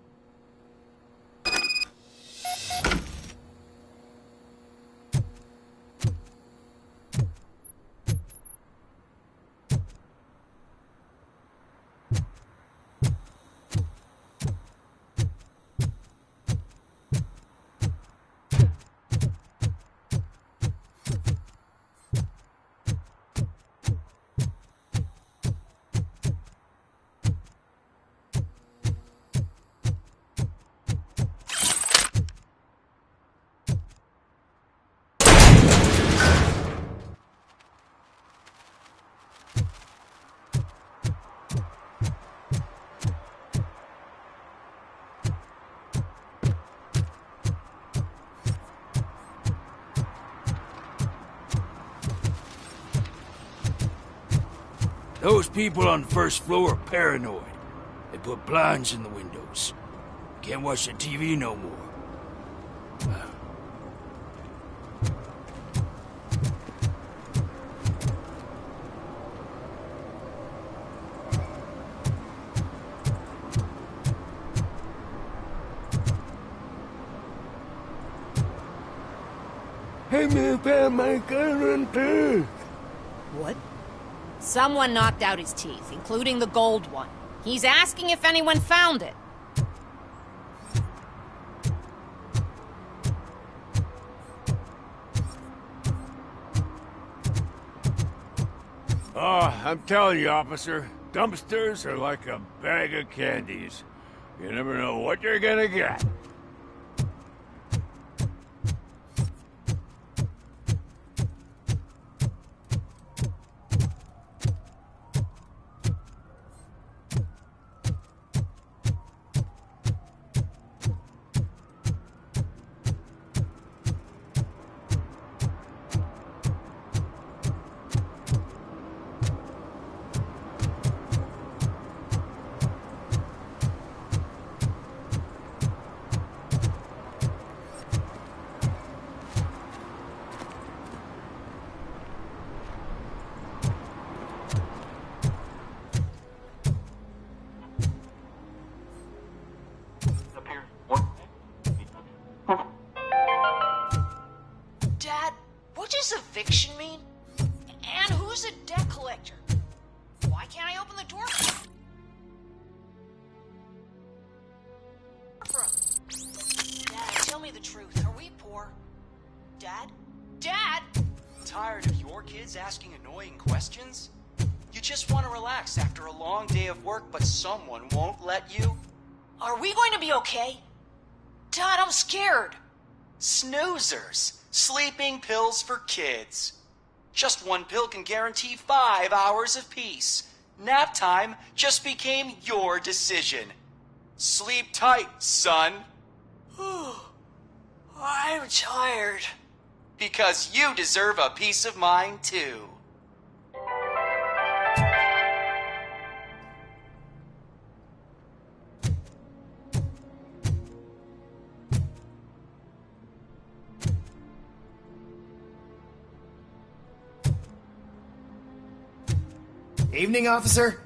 S8: Those people on the first floor are paranoid. They put blinds in the windows. Can't watch the TV no more.
S15: Hey, me found my gun too.
S16: What? Someone knocked out his teeth, including the gold one. He's asking if anyone found it.
S11: Oh, I'm telling you, officer, dumpsters are like a bag of candies. You never know what you're gonna get.
S7: kids asking annoying questions? You just want to relax after a long day of work, but someone won't let you?
S12: Are we going to be okay? Dad, I'm scared.
S7: Snoozers. Sleeping pills for kids. Just one pill can guarantee 5 hours of peace. Nap time just became your decision. Sleep tight, son.
S12: I'm tired.
S7: Because you deserve a peace of mind, too.
S9: Evening, officer.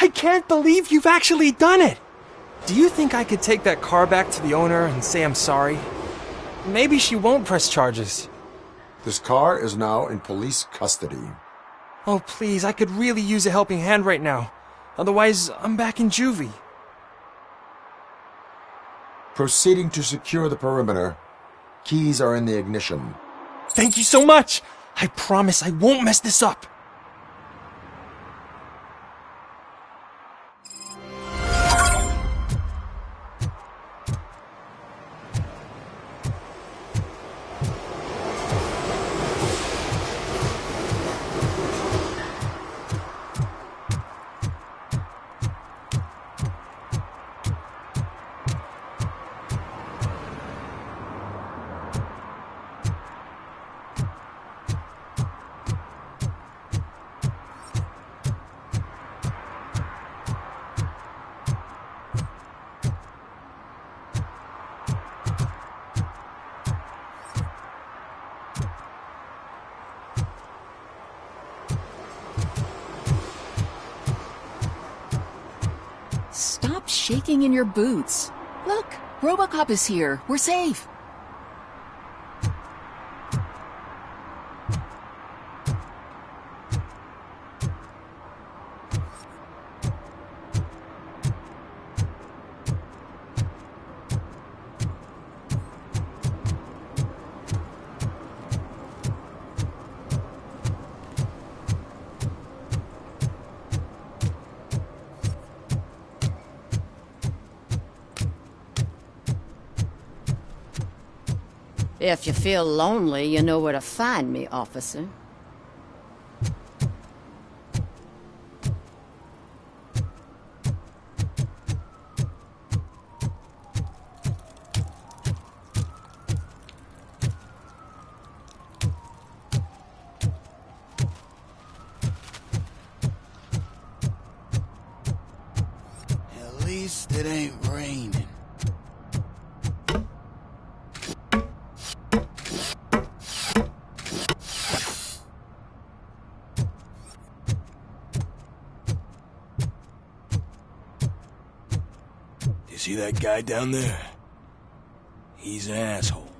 S22: I can't believe you've actually done it! Do you think I could take that car back to the owner and say I'm sorry? Maybe she won't press charges.
S3: This car is now in police custody.
S22: Oh, please, I could really use a helping hand right now. Otherwise, I'm back in juvie.
S3: Proceeding to secure the perimeter. Keys are in the ignition.
S22: Thank you so much! I promise I won't mess this up.
S5: Stop shaking in your boots. Look, Robocop is here. We're safe.
S20: If you feel lonely, you know where to find me, officer.
S15: At least it ain't raining.
S11: See that guy down there? He's an asshole.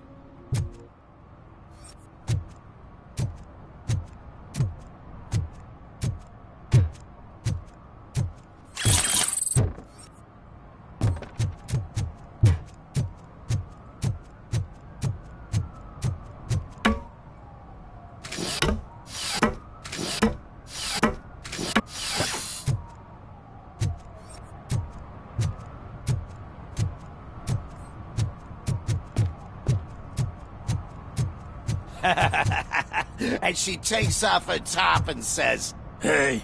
S10: And she takes off her top and says,
S11: Hey,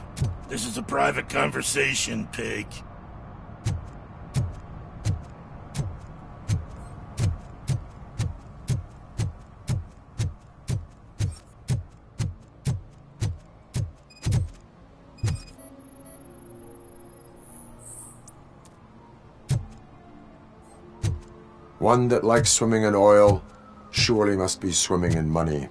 S11: this is a private conversation, pig.
S3: One that likes swimming in oil surely must be swimming in money.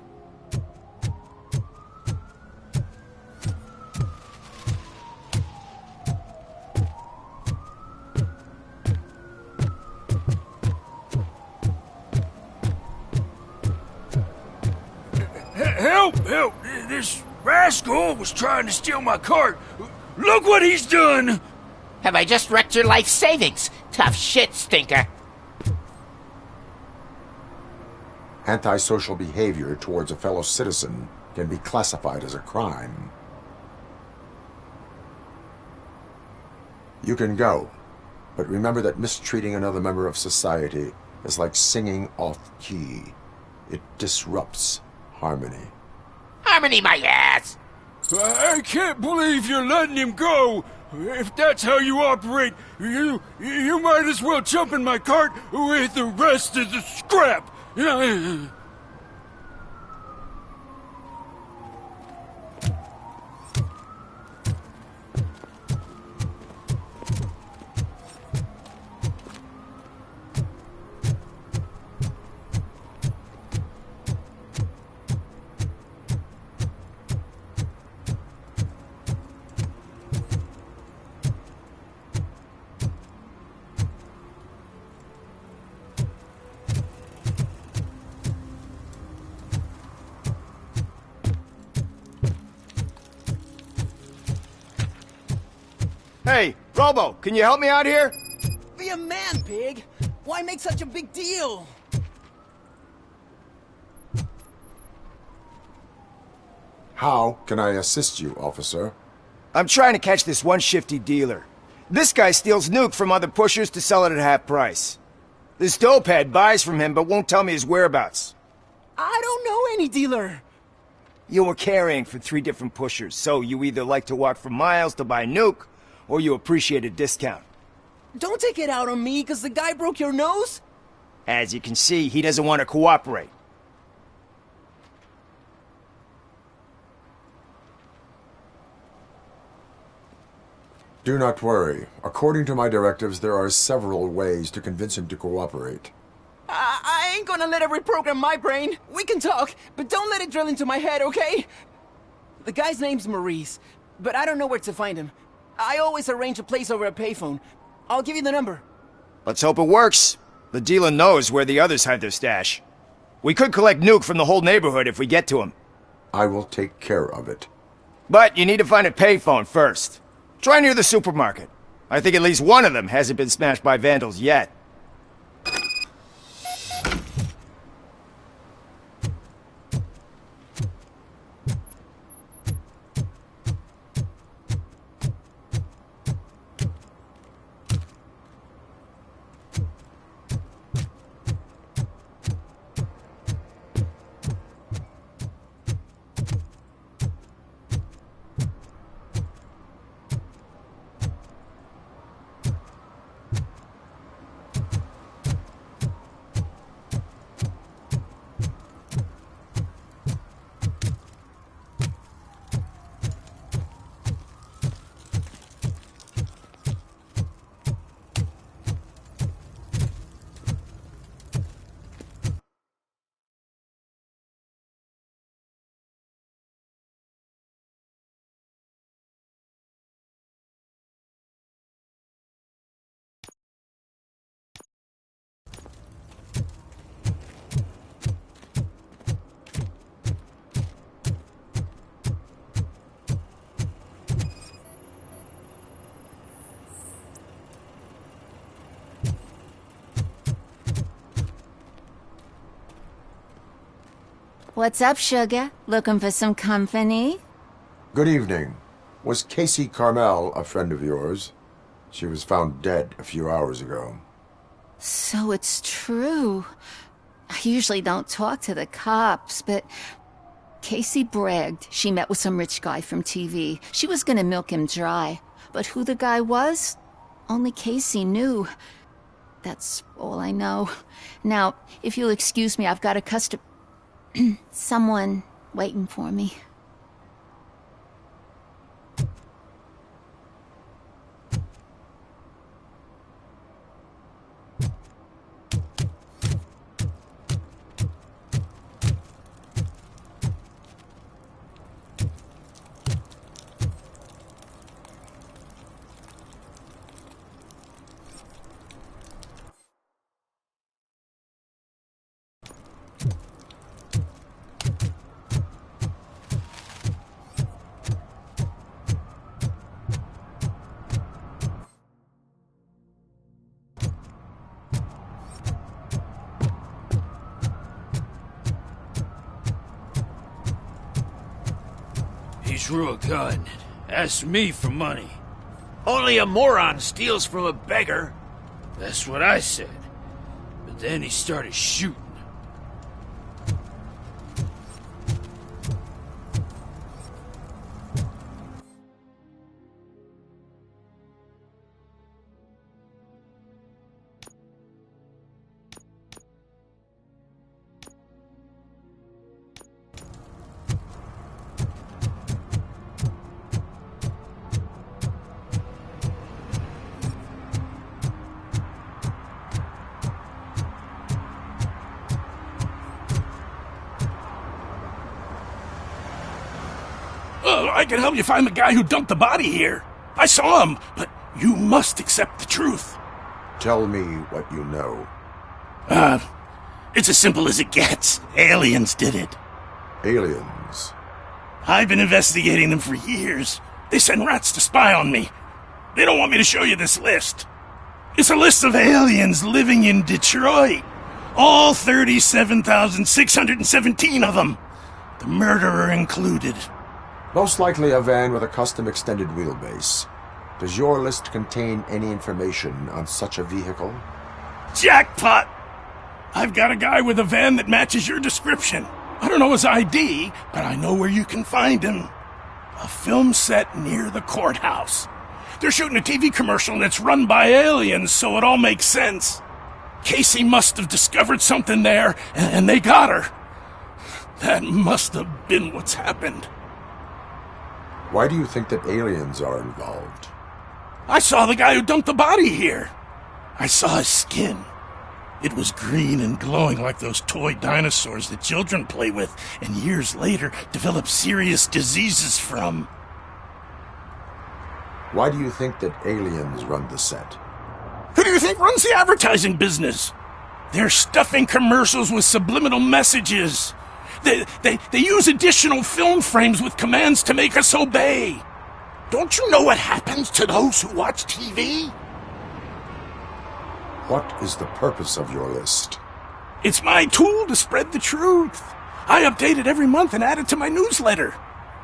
S11: Help! Help! This rascal was trying to steal my cart. Look what he's done!
S2: Have I just wrecked your life savings? Tough shit, stinker.
S3: Antisocial behavior towards a fellow citizen can be classified as a crime. You can go, but remember that mistreating another member of society is like singing off key. It disrupts harmony.
S2: Harmony my ass!
S11: I can't believe you're letting him go! If that's how you operate, you might as well jump in my cart with the rest of the scrap!
S9: Hey, Robo, can you help me out here?
S1: Be a man, Pig. Why make such a big deal?
S3: How can I assist you, officer?
S9: I'm trying to catch this one shifty dealer. This guy steals nuke from other pushers to sell it at half price. This dopehead buys from him but won't tell me his whereabouts.
S1: I don't know any dealer.
S9: You were carrying for 3 different pushers, so you either like to walk for miles to buy nuke, or you appreciate a discount.
S1: Don't take it out on me, because the guy broke your nose?
S9: As you can see, he doesn't want to cooperate.
S3: Do not worry. According to my directives, there are several ways to convince him to cooperate.
S1: I ain't gonna let it reprogram my brain. We can talk, but don't let it drill into my head, okay? The guy's name's Maurice, but I don't know where to find him. I always arrange a place over a payphone. I'll give you the number.
S9: Let's hope it works. The dealer knows where the others hide their stash. We could collect nuke from the whole neighborhood if we get to him.
S3: I will take care of it.
S9: But you need to find a payphone first. Try near the supermarket. I think at least one of them hasn't been smashed by vandals yet.
S13: What's up, sugar? Looking for some company?
S3: Good evening. Was Casey Carmel a friend of yours? She was found dead a few hours ago.
S13: So it's true. I usually don't talk to the cops, but Casey bragged she met with some rich guy from TV. She was gonna milk him dry. But who the guy was? Only Casey knew. That's all I know. Now, if you'll excuse me, I've got a someone waiting for me.
S8: He drew a gun, asked me for money.
S10: Only a moron steals from a beggar.
S8: That's what I said. But then he started shooting.
S18: I can help you find the guy who dumped the body here. I saw him, but you must accept the truth.
S3: Tell me what you know.
S18: It's as simple as it gets. Aliens did it.
S3: Aliens?
S18: I've been investigating them for years. They send rats to spy on me. They don't want me to show you this list. It's a list of aliens living in Detroit. All 37,617 of them. The murderer included.
S3: Most likely a van with a custom extended wheelbase. Does your list contain any information on such a vehicle?
S18: Jackpot! I've got a guy with a van that matches your description. I don't know his ID, but I know where you can find him. A film set near the courthouse. They're shooting a TV commercial that's run by aliens, so it all makes sense. Casey must have discovered something there, and they got her. That must have been what's happened.
S3: Why do you think that aliens are involved?
S18: I saw the guy who dumped the body here. I saw his skin. It was green and glowing like those toy dinosaurs that children play with and years later develop serious diseases from.
S3: Why do you think that aliens run the set?
S18: Who do you think runs the advertising business? They're stuffing commercials with subliminal messages. They use additional film frames with commands to make us obey. Don't you know what happens to those who watch TV?
S3: What is the purpose of your list?
S18: It's my tool to spread the truth. I update it every month and add it to my newsletter.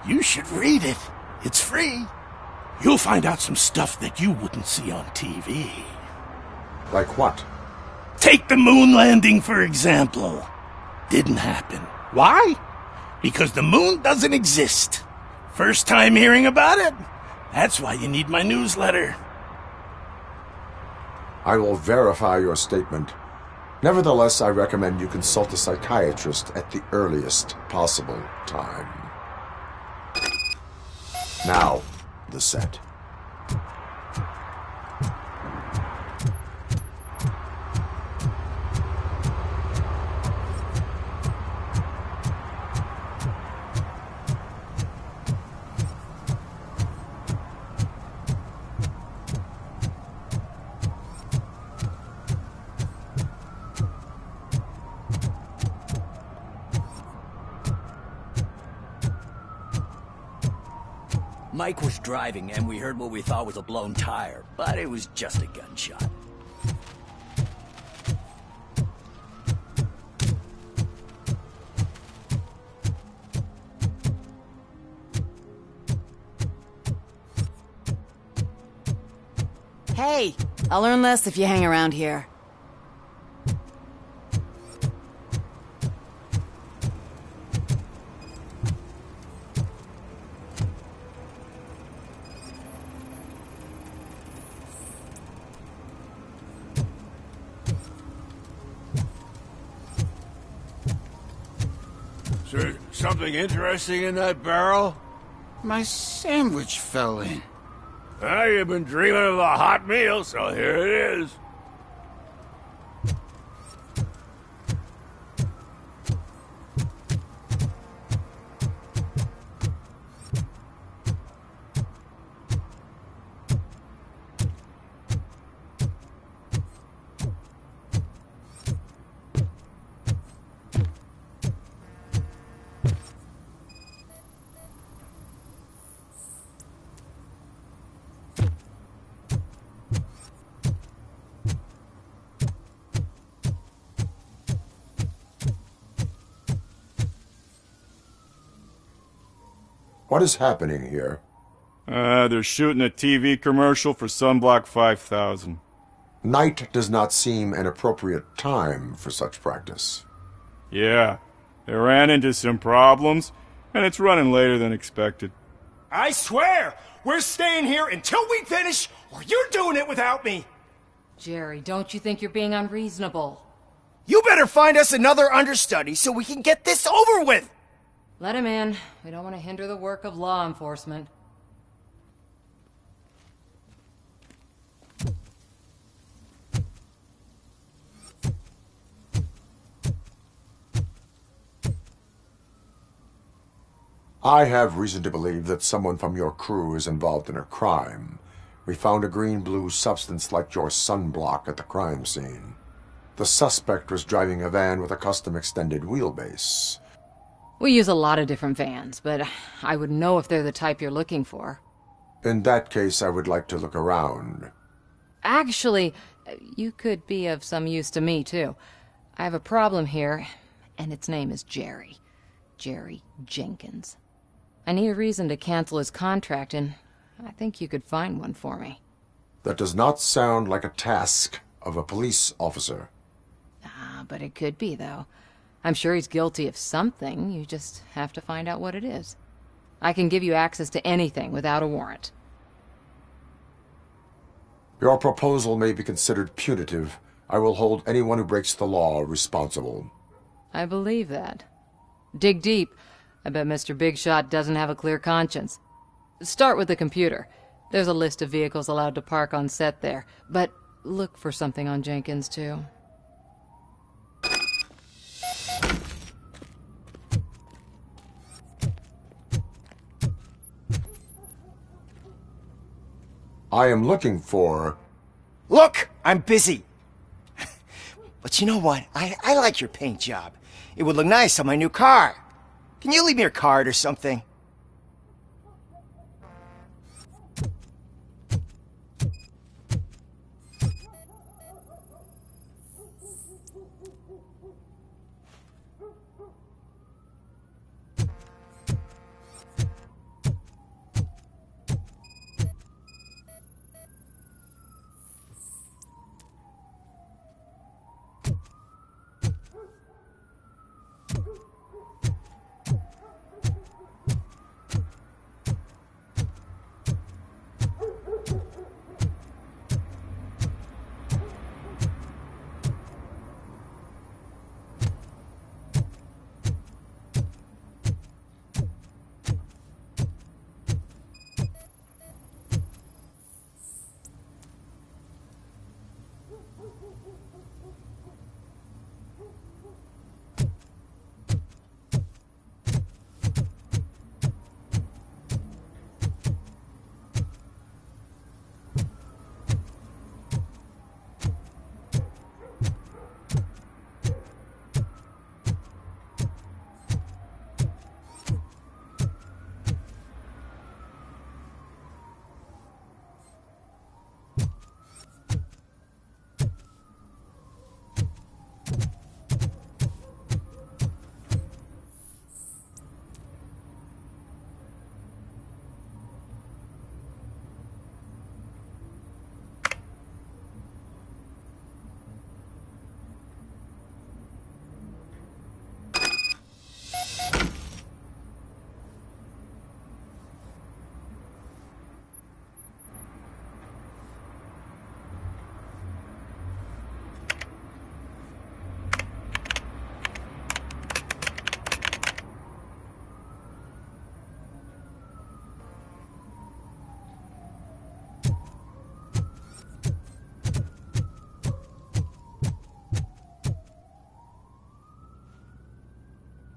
S18: You should read it. It's free. You'll find out some stuff that you wouldn't see on TV.
S3: Like what?
S18: Take the moon landing, for example. Didn't happen. Why? Because the moon doesn't exist. First time hearing about it? That's why you need my newsletter.
S3: I will verify your statement. Nevertheless, I recommend you consult a psychiatrist at the earliest possible time. Now, the set.
S4: Mike was driving, and we heard what we thought was a blown tire, but it was just a gunshot.
S14: Hey, I'll learn less if you hang around here.
S11: Is there something interesting in that barrel?
S23: My sandwich fell in.
S11: You've been dreaming of a hot meal, so here it is.
S3: What is happening here?
S19: They're shooting a TV commercial for Sunblock 5000.
S3: Night does not seem an appropriate time for such practice.
S19: Yeah, they ran into some problems, and it's running later than expected.
S9: I swear, we're staying here until we finish, or you're doing it without me.
S24: Jerry, don't you think you're being unreasonable?
S9: You better find us another understudy so we can get this over with.
S24: Let him in. We don't want to hinder the work of law enforcement.
S3: I have reason to believe that someone from your crew is involved in a crime. We found a green-blue substance like your sunblock at the crime scene. The suspect was driving a van with a custom extended wheelbase.
S24: We use a lot of different vans, but I wouldn't know if they're the type you're looking for.
S3: In that case, I would like to look around.
S24: Actually, you could be of some use to me, too. I have a problem here, and its name is Jerry. Jerry Jenkins. I need a reason to cancel his contract, and I think you could find one for me.
S3: That does not sound like a task of a police officer.
S24: But it could be, though. I'm sure he's guilty of something. You just have to find out what it is. I can give you access to anything without a warrant.
S3: Your proposal may be considered punitive. I will hold anyone who breaks the law responsible.
S24: I believe that. Dig deep. I bet Mr. Big Shot doesn't have a clear conscience. Start with the computer. There's a list of vehicles allowed to park on set there, but look for something on Jenkins, too.
S3: I am looking for...
S9: Look! I'm busy! But you know what? I like your paint job. It would look nice on my new car. Can you leave me your card or something?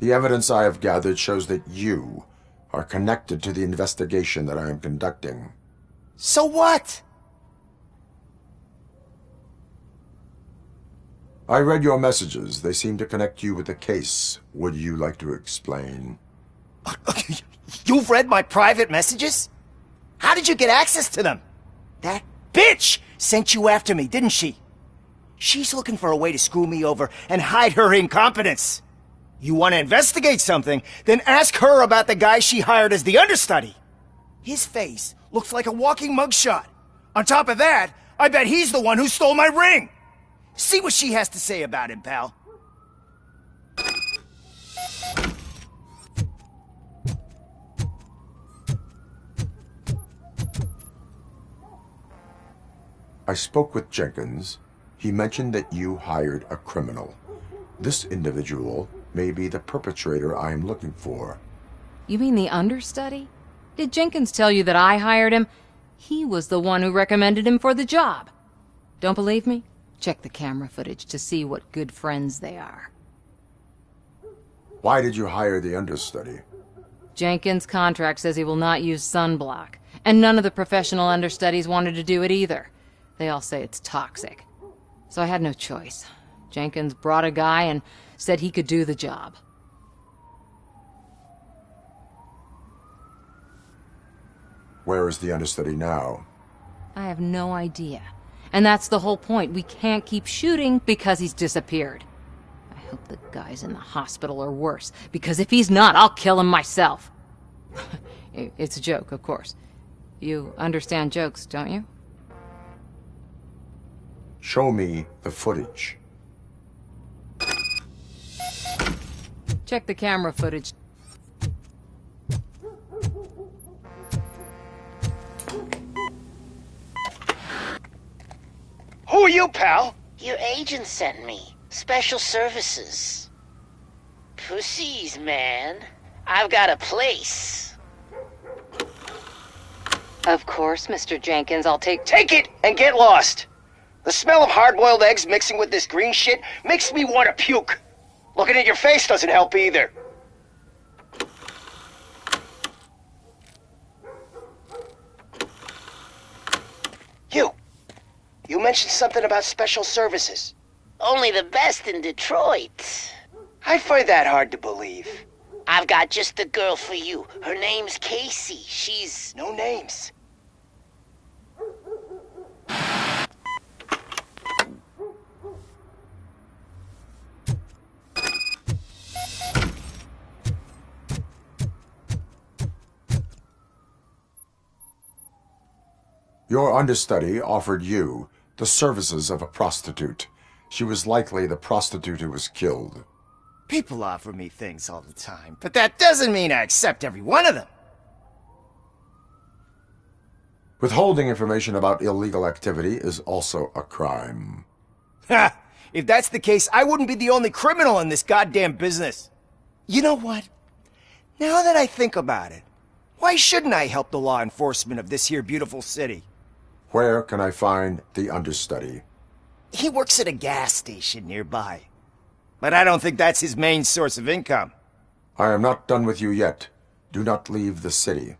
S3: The evidence I have gathered shows that you are connected to the investigation that I am conducting.
S9: So what?
S3: I read your messages. They seem to connect you with the case. Would you like to explain?
S9: You've read my private messages? How did you get access to them? That bitch sent you after me, didn't she? She's looking for a way to screw me over and hide her incompetence. You want to investigate something, then ask her about the guy she hired as the understudy. His face looks like a walking mugshot. On top of that, I bet he's the one who stole my ring. See what she has to say about him, pal.
S3: I spoke with Jenkins. He mentioned that you hired a criminal. This individual may be the perpetrator I am looking for.
S24: You mean the understudy? Did Jenkins tell you that I hired him? He was the one who recommended him for the job. Don't believe me? Check the camera footage to see what good friends they are.
S3: Why did you hire the understudy?
S24: Jenkins' contract says he will not use sunblock, and none of the professional understudies wanted to do it either. They all say it's toxic. So I had no choice. Jenkins brought a guy and said he could do the job.
S3: Where is the understudy now?
S24: I have no idea. And that's the whole point. We can't keep shooting because he's disappeared. I hope the guy's in the hospital or worse, because if he's not, I'll kill him myself. It's a joke, of course. You understand jokes, don't you?
S3: Show me the footage.
S24: Check the camera footage.
S9: Who are you, pal?
S6: Your agent sent me. Special services. Pussies, man. I've got a place.
S24: Of course, Mr. Jenkins, I'll take...
S9: Take it and get lost. The smell of hard-boiled eggs mixing with this green shit makes me want to puke. Looking at your face doesn't help either. You mentioned something about special services.
S6: Only the best in Detroit.
S9: I find that hard to believe.
S6: I've got just the girl for you. Her name's Casey. She's...
S9: No names.
S3: Your understudy offered you the services of a prostitute. She was likely the prostitute who was killed.
S9: People offer me things all the time, but that doesn't mean I accept every one of them.
S3: Withholding information about illegal activity is also a crime.
S9: Ha! If that's the case, I wouldn't be the only criminal in this goddamn business. You know what? Now that I think about it, why shouldn't I help the law enforcement of this here beautiful city?
S3: Where can I find the understudy?
S9: He works at a gas station nearby. But I don't think that's his main source of income.
S3: I am not done with you yet. Do not leave the city.